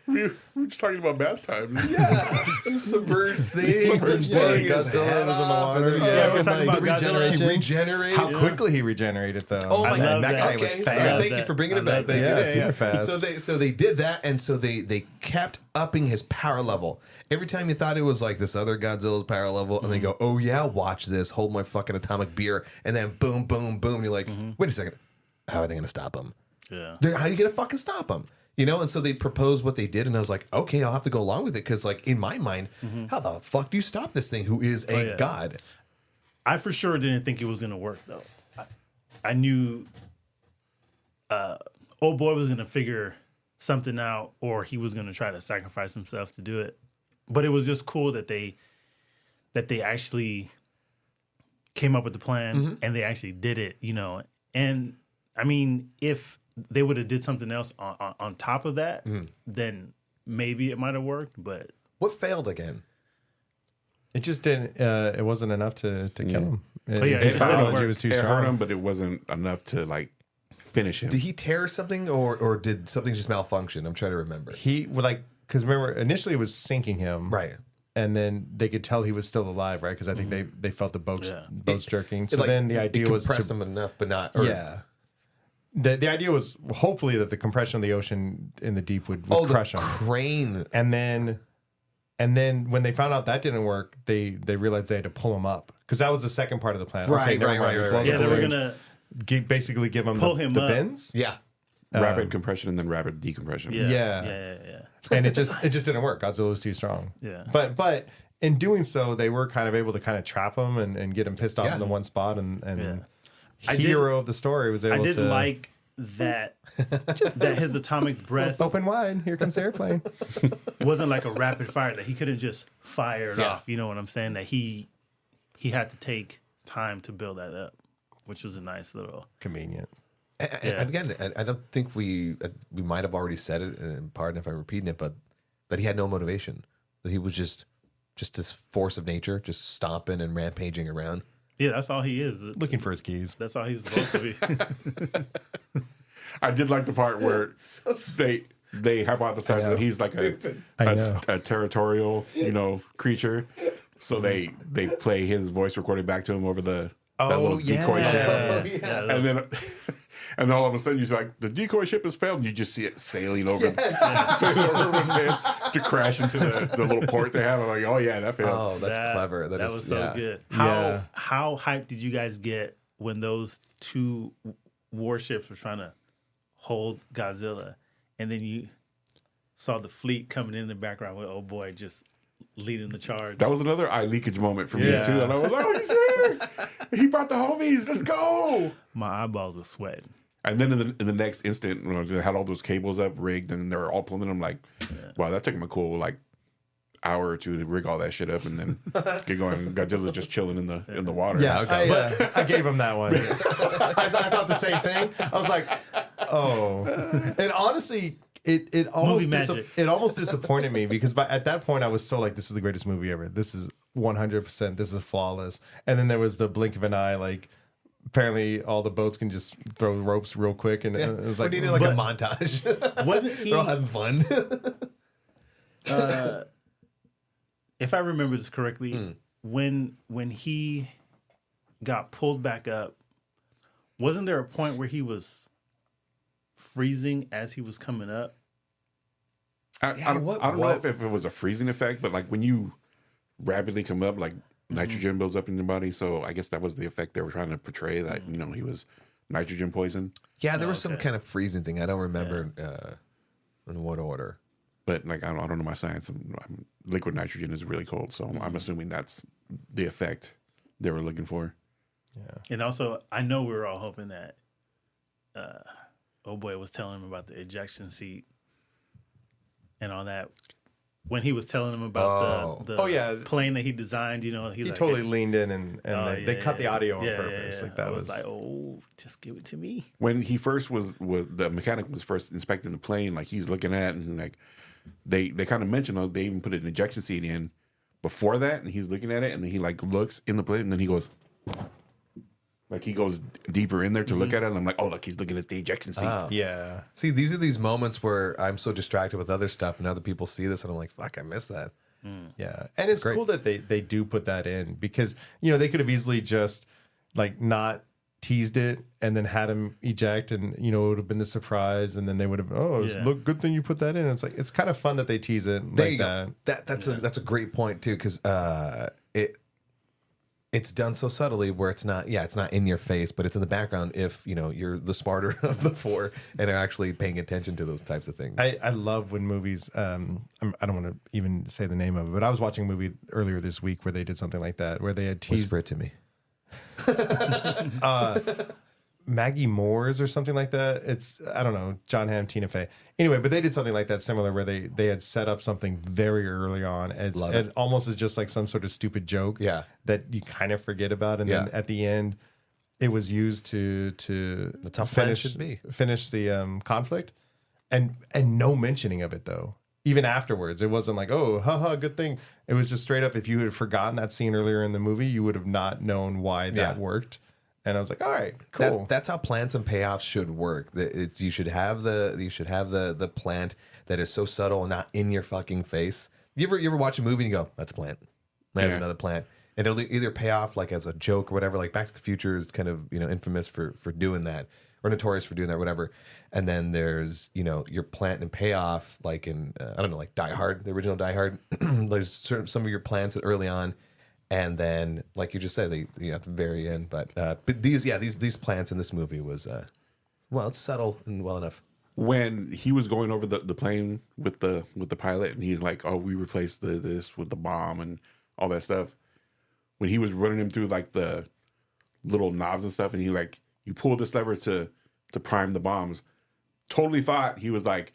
we were just talking about bath times. submerged things. Submerged and things. his Godzilla head was in the off, and water. then Yeah, we're talking about regeneration. He regenerates. How quickly he regenerated, though. Oh my I god, love that that. guy was Okay, fast. sorry, thank you for bringing it back. Thank you. that. Yeah, super fast. So they did that, and so they kept upping his power level. Every time you thought it was like this other Godzilla's power level, and they go, "Oh yeah, watch this, hold my fucking atomic beer," and then boom, boom, boom. You're like, wait a second, how are they going to stop him? Yeah. How are you going to fucking stop him? And so they proposed what they did, and I was like, okay, I'll have to go along with it because, like, in my mind, how the fuck do you stop this thing who is a yeah. god? I for sure didn't think it was gonna work though. I knew old boy was gonna figure something out, or he was gonna try to sacrifice himself to do it. But it was just cool that they that they actually came up with the plan and they actually did it, And I mean, if they would have did something else on top of that, then maybe it might have worked. But what failed again? It just didn't. It wasn't enough to kill him. His biology was too It strong. hurt him, but it wasn't enough to like finish him. Did he tear something, or did something just malfunction? I'm trying to remember. He would because remember initially it was sinking him, Right. And then they could tell he was still alive, right? Because I think they felt the boats jerking. So Like, then the idea it was compressed to, him enough, but not. yeah. The idea was hopefully that the compression of the ocean in the deep would crush the him. crane. And then when they found out that didn't work, they realized they had to pull him up because that was the second part of the plan. Right, never right, mind. right, Blow right. the yeah, they were balloons, gonna basically give him pull the him up. bends. Yeah. Rapid compression and then rapid decompression. Yeah. And it just didn't work. Godzilla was too strong. Yeah. But in doing so, they were kind of able to kind of trap him and get him pissed off in the one spot. And hero of the story was able to. I did like that that his atomic breath Open wide. Here comes the airplane. wasn't like a rapid fire, that he couldn't just fire it off. You know what I'm saying? That he had to take time to build that up, which was a nice little. Convenient. And again, I don't think we might have already said it, and pardon if I'm repeating it, but that he had no motivation. That he was just this force of nature, just stomping and rampaging around. Yeah, that's all he is. Looking for his keys. That's all he's supposed to be. I did like the part where they hypothesize that he's like a territorial, creature. So they play his voice recording back to him over that little decoy ship. And then all of a sudden, you're like, the decoy ship has failed. And you just see it sailing over, sailing over his head to crash into the little port they have. I'm like, oh, yeah, that failed. Oh, that's clever. That was so good. Yeah. How hyped did you guys get when those two warships were trying to hold Godzilla, and then you saw the fleet coming in the background with old boy just leading the charge? That was another eye leakage moment for me, too. And I was like, oh, he's here. He brought the homies. Let's go. My eyeballs were sweating. And then in the next instant, they had all those cables up rigged, and they were all pulling them. Like, wow, that took him a cool hour or two to rig all that shit up, and then get going. Godzilla just chilling in the water. Yeah, I gave him that one. I thought the same thing. I was like, oh, and honestly. It almost disappointed me because at that point I was so like, this is the greatest movie ever. This is 100%. This is flawless. And then there was the blink of an eye, apparently all the boats can just throw ropes real quick, and it was like we needed a montage. Wasn't he? They're all having fun. If I remember this correctly, when he got pulled back up, wasn't there a point where he was freezing as he was coming up? I don't know if it was a freezing effect, but when you rapidly come up, nitrogen builds up in your body. So I guess that was the effect they were trying to portray, that he was nitrogen poison. Yeah, there was some kind of freezing thing. I don't remember in what order. But I don't know my science. Liquid nitrogen is really cold, so I'm assuming that's the effect they were looking for. Yeah, and also I know we were all hoping that old boy was telling him about the ejection seat and all that. When he was telling him about the plane that he designed, he totally leaned in and they cut the audio on purpose. Yeah. That was like, oh, just give it to me. When he first was the mechanic was first inspecting the plane, he's looking at it, and they kind of mentioned they even put an ejection seat in before that, and he's looking at it, and then he looks in the plane, and then he goes. He goes deeper in there to look at it, and I'm like, oh, look, he's looking at the ejection seat. Yeah. See, these are these moments where I'm so distracted with other stuff, and other people see this, and I'm like, fuck, I missed that. Yeah. And it's cool that they do put that in because, they could have easily just, not teased it and then had him eject, and, it would have been the surprise, and then they would have, look, good thing you put that in. It's it's kind of fun that they tease it There you that. Go. That's a great point, too, because it's done so subtly where it's not in your face, but it's in the background if, you're the smarter of the four and are actually paying attention to those types of things. I love when movies, I don't want to even say the name of it, but I was watching a movie earlier this week where they did something like that, where they had teased. Whisper it to me. Maggie Moore's or something like that. It's, I don't know, John Hamm, Tina Fey. Anyway, but they did something like that similar where they had set up something very early on as it almost as just like some sort of stupid joke that you kind of forget about. And then at the end, it was used to the tough finish the conflict, and no mentioning of it though. Even afterwards, it wasn't like, oh, haha, good thing. It was just straight up. If you had forgotten that scene earlier in the movie, you would have not known why that worked. And I was like, all right, cool. That's how plants and payoffs should work. You should have the plant that is so subtle and not in your fucking face. You ever watch a movie and you go, that's a plant. There's another plant. And it'll either pay off like as a joke or whatever. Like Back to the Future is kind of, infamous for doing that, or notorious for doing that, whatever. And then there's, your plant and payoff, like in I don't know, like Die Hard, the original Die Hard. There's some of your plants early on, and then like you just said, at the very end. But these plants in this movie was it's subtle and well enough. When he was going over the plane with the pilot, and he's like, "Oh, we replaced this with the bomb and all that stuff." When he was running him through like the little knobs and stuff, and he like, you pull this lever to prime the bombs. Totally thought he was like,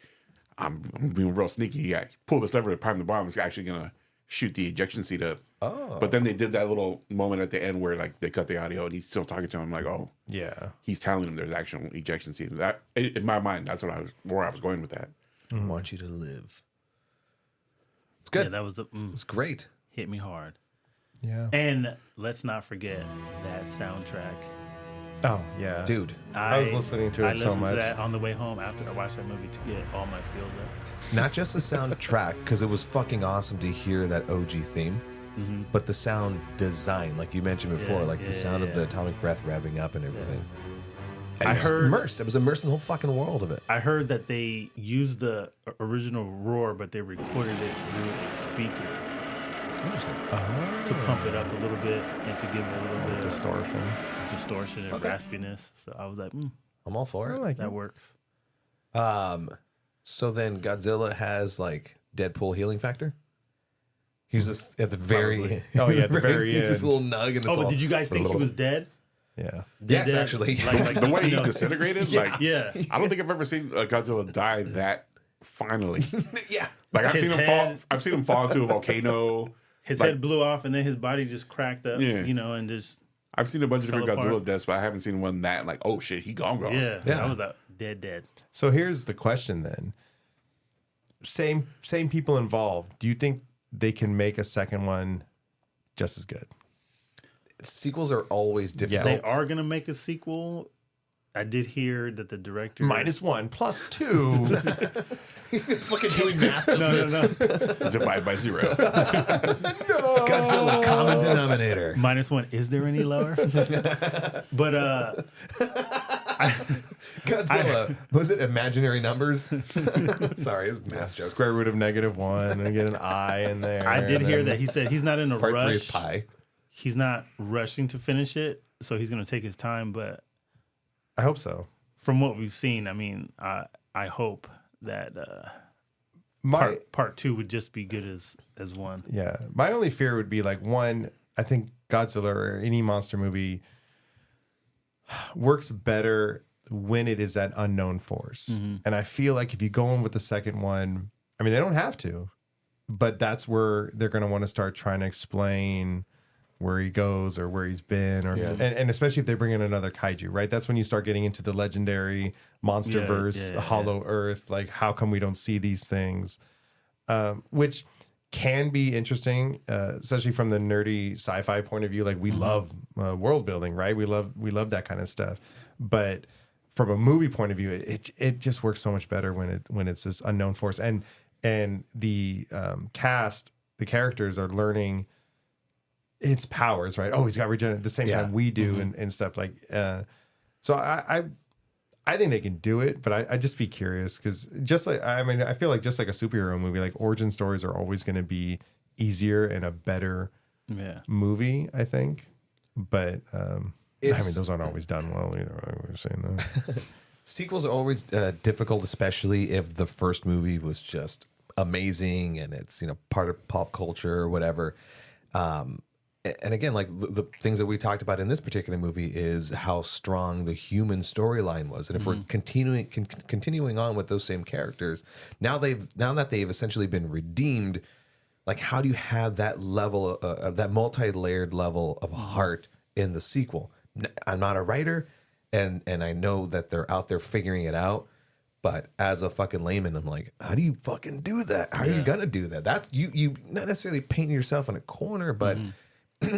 I'm being real sneaky. Yeah, pull this lever to prime the bomb. It's actually gonna shoot the ejection seat up. Oh. But then they did that little moment at the end where like they cut the audio and he's still talking to him. Like, oh yeah, he's telling him there's actual ejection seat. That in my mind, that's where I was going with that. I want you to live. It's good. Yeah, that was it's great. Hit me hard. Yeah. And let's not forget that soundtrack. Oh, yeah. Dude. I was listening to it so much. I listened to that on the way home after I watched that movie to get all my feels up. Not just the soundtrack, because it was fucking awesome to hear that OG theme, but the sound design, like you mentioned before, the sound of the atomic breath revving up and everything. And I was immersed in the whole fucking world of it. I heard that they used the original roar, but they recorded it through a speaker. Interesting. To pump it up a little bit and to give it a little bit of distortion and raspiness. So I was like, I'm all for it. That works. So then Godzilla has like Deadpool healing factor. He's just at the very end. Oh yeah, at the very end. He's this little nug, and but did you guys think he was dead? Yeah. Yes, actually. Like the way he disintegrated. I don't think I've ever seen a Godzilla die that finally. Yeah. Like I've seen him fall into a volcano. His head blew off, and then his body just cracked up. Yeah. And just. I've seen a bunch of different Godzilla deaths, but I haven't seen one that like, oh shit, he gone. Yeah. I was out dead. So here's the question then. Same people involved. Do you think they can make a second one just as good? Sequels are always difficult. They are going to make a sequel. I did hear that the director... -1 plus 2. Fucking doing math. No. Divide by 0. No. Godzilla, common denominator. -1. Is there any lower? But Godzilla. Was it imaginary numbers? Sorry, it's math joke. Square root of -1 and get an I in there. I did hear that. He said he's not in a Part rush. 3 is pi. He's not rushing to finish it, so he's going to take his time. But I hope so. From what we've seen, I mean, I hope that part 2 would just be good as 1. Yeah, my only fear would be like 1. I think Godzilla or any monster movie works better when it is that unknown force. And I feel like if you go in with the second one, I mean, they don't have to, but that's where they're going to want to start trying to explain where he goes or where he's been, or and especially if they bring in another kaiju, right? That's when you start getting into the legendary monsterverse, Hollow Earth. Like, how come we don't see these things? Which can be interesting, especially from the nerdy sci-fi point of view. Like, we love world building, right? We love that kind of stuff. But from a movie point of view, it just works so much better when it's this unknown force, and the cast, the characters are learning its powers, right? Oh, he's got regenerate at the same time we do, and stuff like. So I think they can do it, but I just be curious, because just like, I mean, I feel like just like a superhero movie, like origin stories are always going to be easier and a better movie, I think. But I mean, those aren't always done well either. We're saying that. Sequels are always difficult, especially if the first movie was just amazing and it's part of pop culture or whatever. and again, like the things that we talked about in this particular movie is how strong the human storyline was, and if we're continuing on with those same characters, now that they've essentially been redeemed, like how do you have that level of that multi-layered level of heart in the sequel? I'm not a writer, and I know that they're out there figuring it out. But as a fucking layman, I'm like, how do you fucking do that? How are you gonna do that? That's you not necessarily painting yourself in a corner, but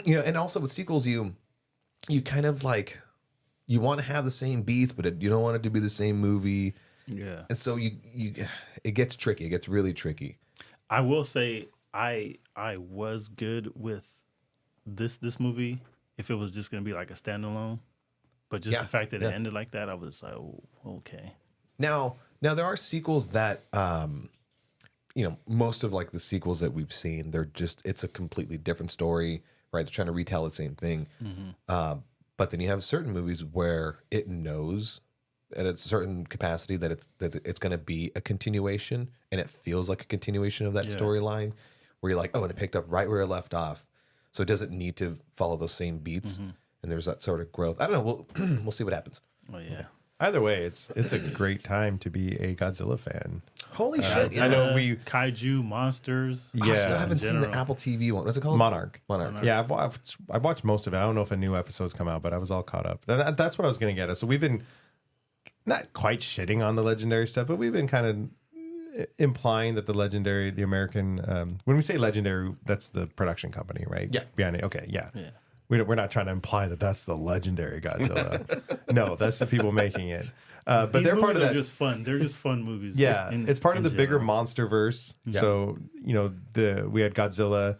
you know, and also with sequels, you kind of like you want to have the same beats, but you don't want it to be the same movie. Yeah. And so it gets tricky. It gets really tricky. I will say I was good with this movie if it was just gonna be like a standalone. But just the fact that it ended like that, I was like, oh, okay. Now there are sequels that you know, most of like the sequels that we've seen, it's a completely different story, right? They're trying to retell the same thing. But then you have certain movies where it knows at a certain capacity that it's going to be a continuation, and it feels like a continuation of that storyline, where you're like, oh, and it picked up right where it left off, so it doesn't need to follow those same beats, and there's that sort of growth. I don't know. We'll see what happens. Oh yeah. Either way, it's a great time to be a Godzilla fan. Holy shit! I know kaiju monsters. I still haven't seen the Apple TV one. What's it called? Monarch. Yeah, I've watched most of it. I don't know if a new episode's come out, but I was all caught up. That's what I was going to get at. So we've been not quite shitting on the Legendary stuff, but we've been kind of implying that the American, when we say Legendary, that's the production company, right? Yeah. Behind it. Okay. Yeah. We're not trying to imply that that's the Legendary Godzilla. No, that's the people making it. But These they're part of movies that. are just fun. They're just fun movies. Yeah, it's part of the bigger monster verse. Yeah. So we had Godzilla,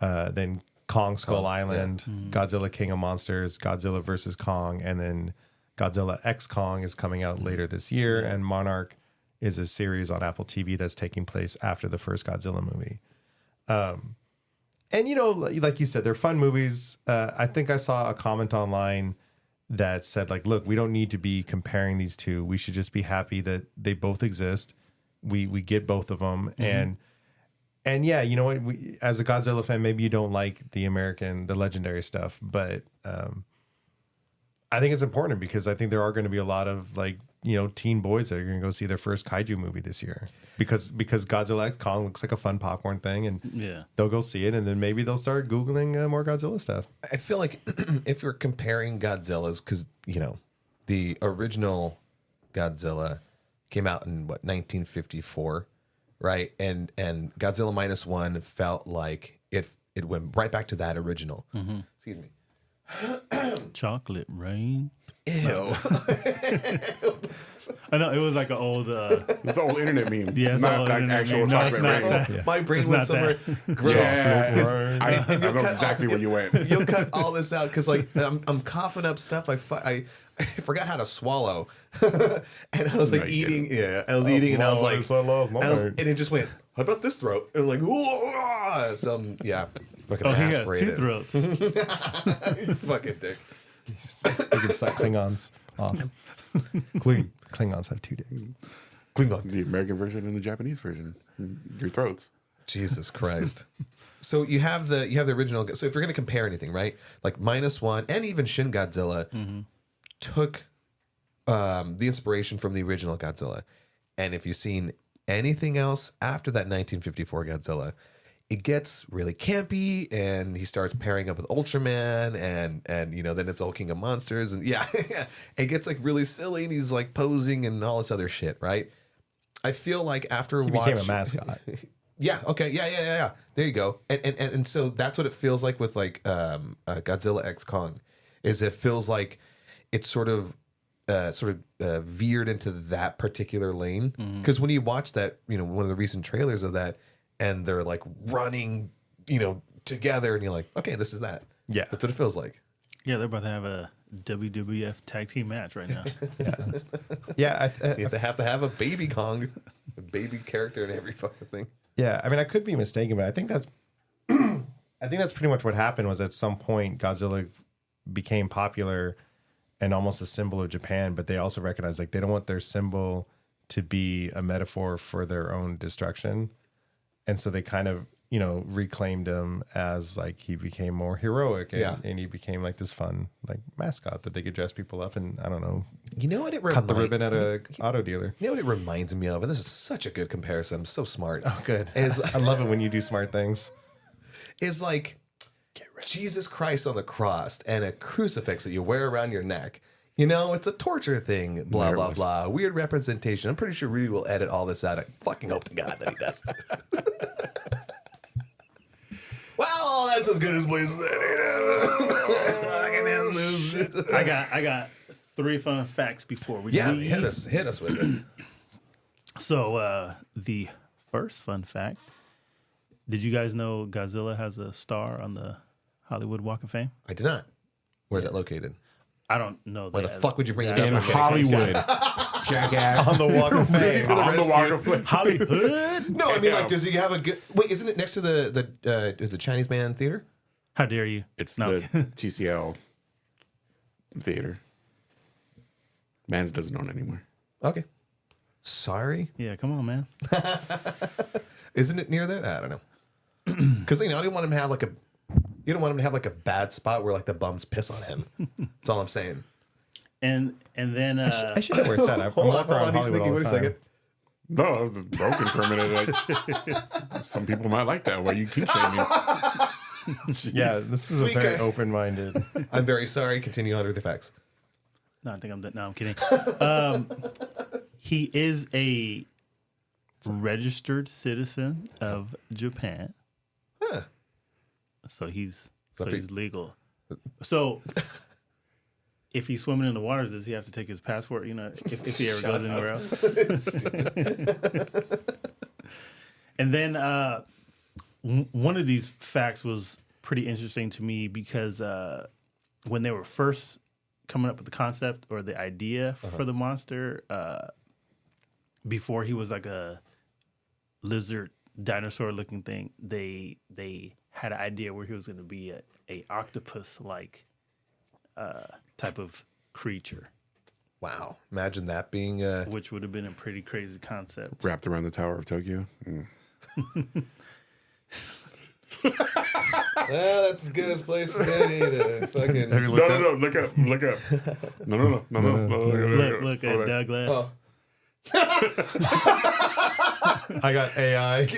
then Kong Skull Island, Godzilla King of Monsters, Godzilla versus Kong, and then Godzilla X Kong is coming out later this year, and Monarch is a series on Apple TV that's taking place after the first Godzilla movie. And like you said, they're fun movies. I think I saw a comment online that said, like, look, we don't need to be comparing these two. We should just be happy that they both exist. We get both of them. And yeah, you know what? As a Godzilla fan, maybe you don't like the Legendary stuff, but I think it's important because I think there are going to be a lot of teen boys that are going to go see their first kaiju movie this year because Godzilla X Kong looks like a fun popcorn thing, and they'll go see it, and then maybe they'll start Googling more Godzilla stuff. I feel like if you're comparing Godzillas, because the original Godzilla came out in 1954, right? And Godzilla Minus One felt like it went right back to that original. Excuse me. Chocolate rain. Ew. I know it was like an old. It's the old internet meme. Yeah, it's not like actual chocolate rain. My brain went somewhere gross. Yeah, I know exactly where you went. You'll cut all this out because I'm coughing up stuff. I forgot how to swallow, and I was eating. Yeah, I was eating, and I was like, and it just went. How about this throat? And I'm like, whoa, fucking he has aspirated. 2 throats. Fucking dick. They can suck Klingons off. Klingons have 2 dicks. Klingon. The American version and the Japanese version. Your throats. Jesus Christ. So you have the original. So if you're going to compare anything, right? Like Minus One and even Shin Godzilla took the inspiration from the original Godzilla. And if you've seen anything else after that 1954 Godzilla, it gets really campy, and he starts pairing up with Ultraman, and then it's all King of Monsters, and it gets really silly, and he's posing and all this other shit, right? I feel like after he became a mascot. Yeah. Okay. Yeah. There you go. And so that's what it feels like with Godzilla X Kong, is it feels like it's sort of veered into that particular lane, because when you watch that, one of the recent trailers of that, and they're running, together, and you're like, okay, this is that. Yeah, that's what it feels like. Yeah, they're about to have a WWF tag team match right now. You have to have a baby Kong, a baby character in every fucking thing. Yeah, I mean, I could be mistaken, but I think that's pretty much what happened. Was at some point Godzilla became popular and almost a symbol of Japan, but they also recognized they don't want their symbol to be a metaphor for their own destruction. And so they kind of, reclaimed him as like he became more heroic and, and he became like this fun like mascot that they could dress people up and I don't know. You know what it cut the ribbon at a auto dealer. You know what it reminds me of, and this is such a good comparison. I'm so smart. Oh, good. I love it when you do smart things. Is like Jesus Christ on the cross and a crucifix that you wear around your neck. You know, it's a torture thing, blah, blah, blah. Weird representation. I'm pretty sure Rudy will edit all this out. I fucking hope to God that he does. Well, that's as good as places I got 3 fun facts before we hit us with it. So the first fun fact, did you guys know Godzilla has a star on the Hollywood Walk of Fame? I did not. Where's that located? I don't know. Where the fuck would you bring it In up? Hollywood, jackass. On the Walk of Fame. On the Walk of Fame. Hollywood? No, I mean, like, does he have a good... Wait, isn't it next to is the Chinese Man Theater? How dare you? It's the TCL theater. Mans doesn't own it anymore. Okay. Sorry. Yeah, come on, man. Isn't it near there? I don't know. Because, I didn't want him to have like a... You don't want him to have like a bad spot where like the bums piss on him. That's all I'm saying. And then... I should know where it's at. Hold on. He's thinking, wait a second. No, I was broken for a minute. Like, some people might like that way you keep shaming. Yeah, this is Sweet a very guy. open-minded. I'm very sorry. Continue on with the facts. No, I think I'm done. No, I'm kidding. He is a registered citizen of Japan. Huh. So he's Something- he's legal. So if he's swimming in the water, does he have to take his passport? If he ever goes anywhere else. And then one of these facts was pretty interesting to me because when they were first coming up with the concept or the idea for the monster, before he was like a lizard dinosaur looking thing, they had an idea where he was going to be a octopus like type of creature, Wow. Imagine that being... which would have been a pretty crazy concept. Wrapped around the Tower of Tokyo. that's as good as place as any to fucking... Have you looked up? No, look up. No. Look at Douglas. Oh. I got AI.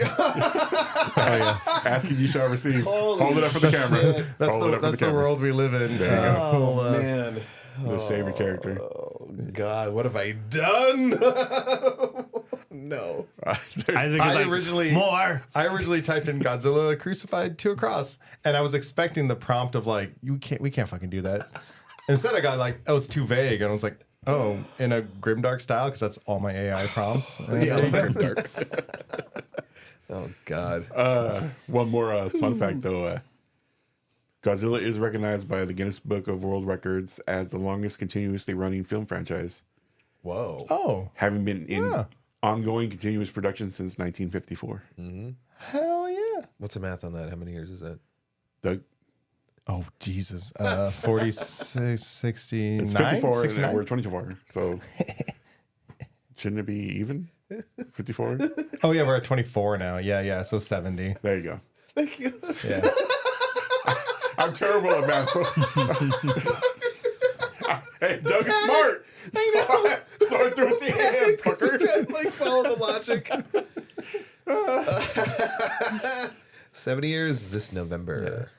Asking you shall receive. Holy Hold it up for the camera. That's Hold it up for the camera. world we live in. There you go. Oh, man. The savior character. Oh, God. What have I done? No. Isaac is I like, originally- more. I originally typed in Godzilla crucified to a cross, and I was expecting the prompt of like, we can't fucking do that. Instead, I got like, oh, it's too vague, and I was like, oh, in a grimdark style, because that's all my AI prompts. Oh, God. One more fun fact, though. Godzilla is recognized by the Guinness Book of World Records as the longest continuously running film franchise, Whoa. Oh, having been in Yeah. ongoing continuous production since 1954. hell yeah. What's the math on that? How many years is that? Doug? Oh, Jesus. 46, 69? It's 54 69? and we're 24. So shouldn't it be even? 54? Oh, yeah, we're at 24 now. Yeah. So 70. There you go. Thank you. Yeah. I'm terrible at math. Hey, Doug is smart. I know. Sorry through it to him, fucker. Like, follow the logic. 70 years this November.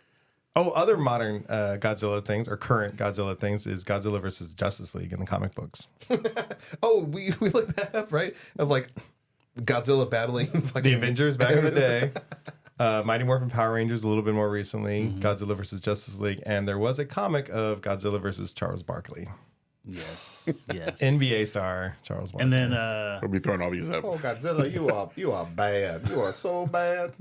Oh, other modern Godzilla things or current Godzilla things is Godzilla versus Justice League in the comic books. Oh, we looked that up, right? Of like Godzilla battling fucking The Avengers back in the day. Mighty Morphin Power Rangers a little bit more recently. Godzilla versus Justice League. And there was a comic of Godzilla versus Charles Barkley. Yes. NBA star Charles Barkley. And then I'll be throwing all these up. Oh, Godzilla, you are bad. You are so bad.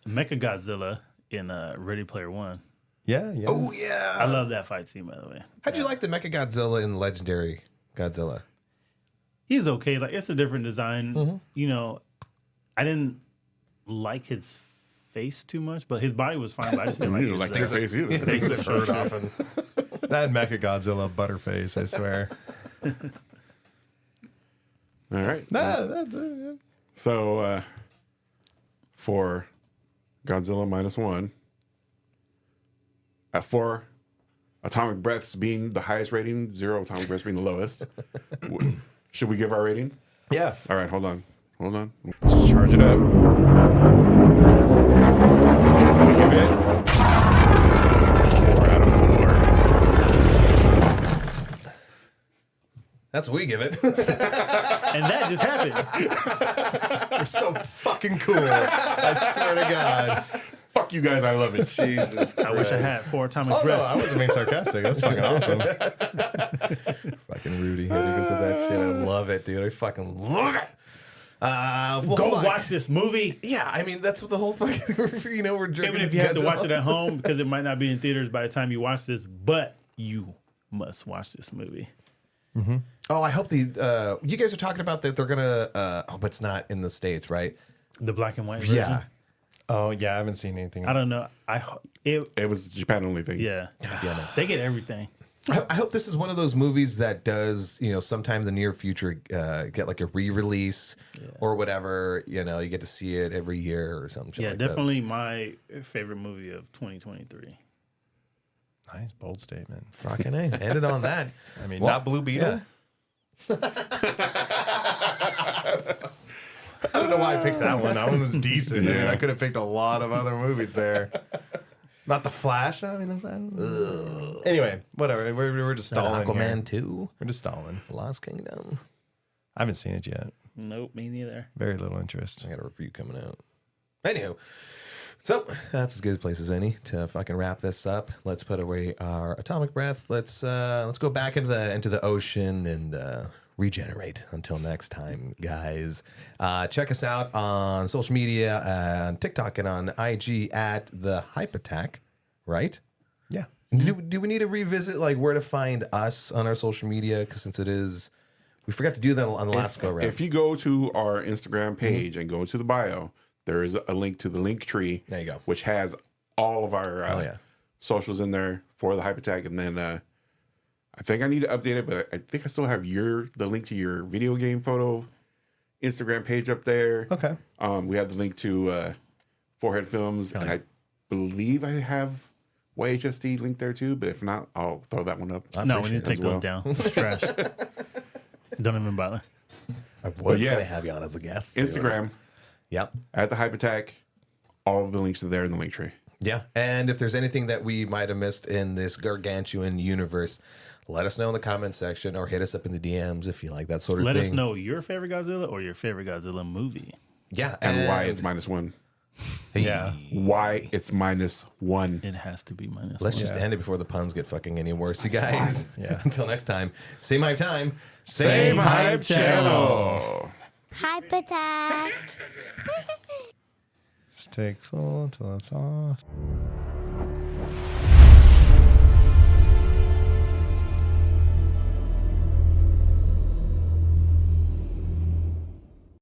Mechagodzilla in Ready Player One. Yeah. Oh, yeah. I love that fight scene, by the way. How'd you like the Mecha Godzilla in Legendary Godzilla? He's okay. Like, it's a different design. I didn't like his face too much, but his body was fine. But I just didn't You like didn't his, like their face either. Takes it hurt often. That Mecha Godzilla butterface, I swear. All right. That's it. So, for Godzilla Minus One. At 4, Atomic Breaths being the highest rating, 0 Atomic Breaths being the lowest. Should we give our rating? Yeah. All right, hold on. Let's charge it up. We give it 4 out of 4. That's what we give it. And that just happened. We're so fucking cool. I swear to God. Fuck you guys, I love it. Jesus. I wish I had 4 Atomic Oh, no, Breath. I wasn't being sarcastic. That's fucking awesome. Fucking Rudy hitting us with that shit. I love it, dude. I fucking love it. Go watch this movie. Yeah, I mean that's what the whole fucking we're drinking. Even if you have to watch it at home because it might not be in theaters by the time you watch this, but you must watch this movie. Mm-hmm. Oh, I hope you guys are talking about that they're gonna. But it's not in the States, right? The black and white version. Yeah. Oh, yeah, I haven't seen anything. I don't know. It was a Japan only thing. Yeah. God damn it. They get everything. I hope this is one of those movies that does, sometime in the near future, get like a re-release or whatever. You get to see it every year or something. Yeah, like definitely my favorite movie of 2023. Nice, bold statement. That. Fucking A. Ended on that. I mean, Well, not Blue Beetle. yeah. I don't know why I picked that one. That one was decent. I mean, I could have picked a lot of other movies there. Not The Flash. I mean, anyway, whatever. We're just stalling. Aquaman here. 2, We're just stalling. Lost Kingdom. I haven't seen it yet. Nope, me neither. Very little interest. I got a review coming out. Anywho, so that's as good a place as any to fucking wrap this up. Let's put away our atomic breath. Let's go back into the ocean and regenerate. Until next time, guys. Check us out on social media, on TikTok and on IG at the Hype Attack. Right? Yeah. Do we need to revisit like where to find us on our social media? Because since it is, we forgot to do that on the last go round. If you go to our Instagram page and go to the bio, there is a link to the link tree. There you go. Which has all of our socials in there for the Hype Attack. And then I think I need to update it, but I think I still have the link to your video game photo Instagram page up there. Okay. We have the link to Forehead Films. And I believe I have YHSD linked there too, but if not, I'll throw that one up. No, we need to take those down. It's trash. Don't even bother. I was going to have you on as a guest. Instagram. Yep. At the Hype Attack. All of the links are there in the link tree. Yeah. And if there's anything that we might have missed in this gargantuan universe, let us know in the comment section or hit us up in the DMs if you like that sort of thing. Let us know your favorite Godzilla or your favorite Godzilla movie. Yeah. And why it's -1. Yeah. Why it's -1. It has to be -1. Let's just end it before the puns get fucking any worse, you guys. Yeah. Until next time, same hype time, Same hype channel. Hype attack. Just take full until it's off.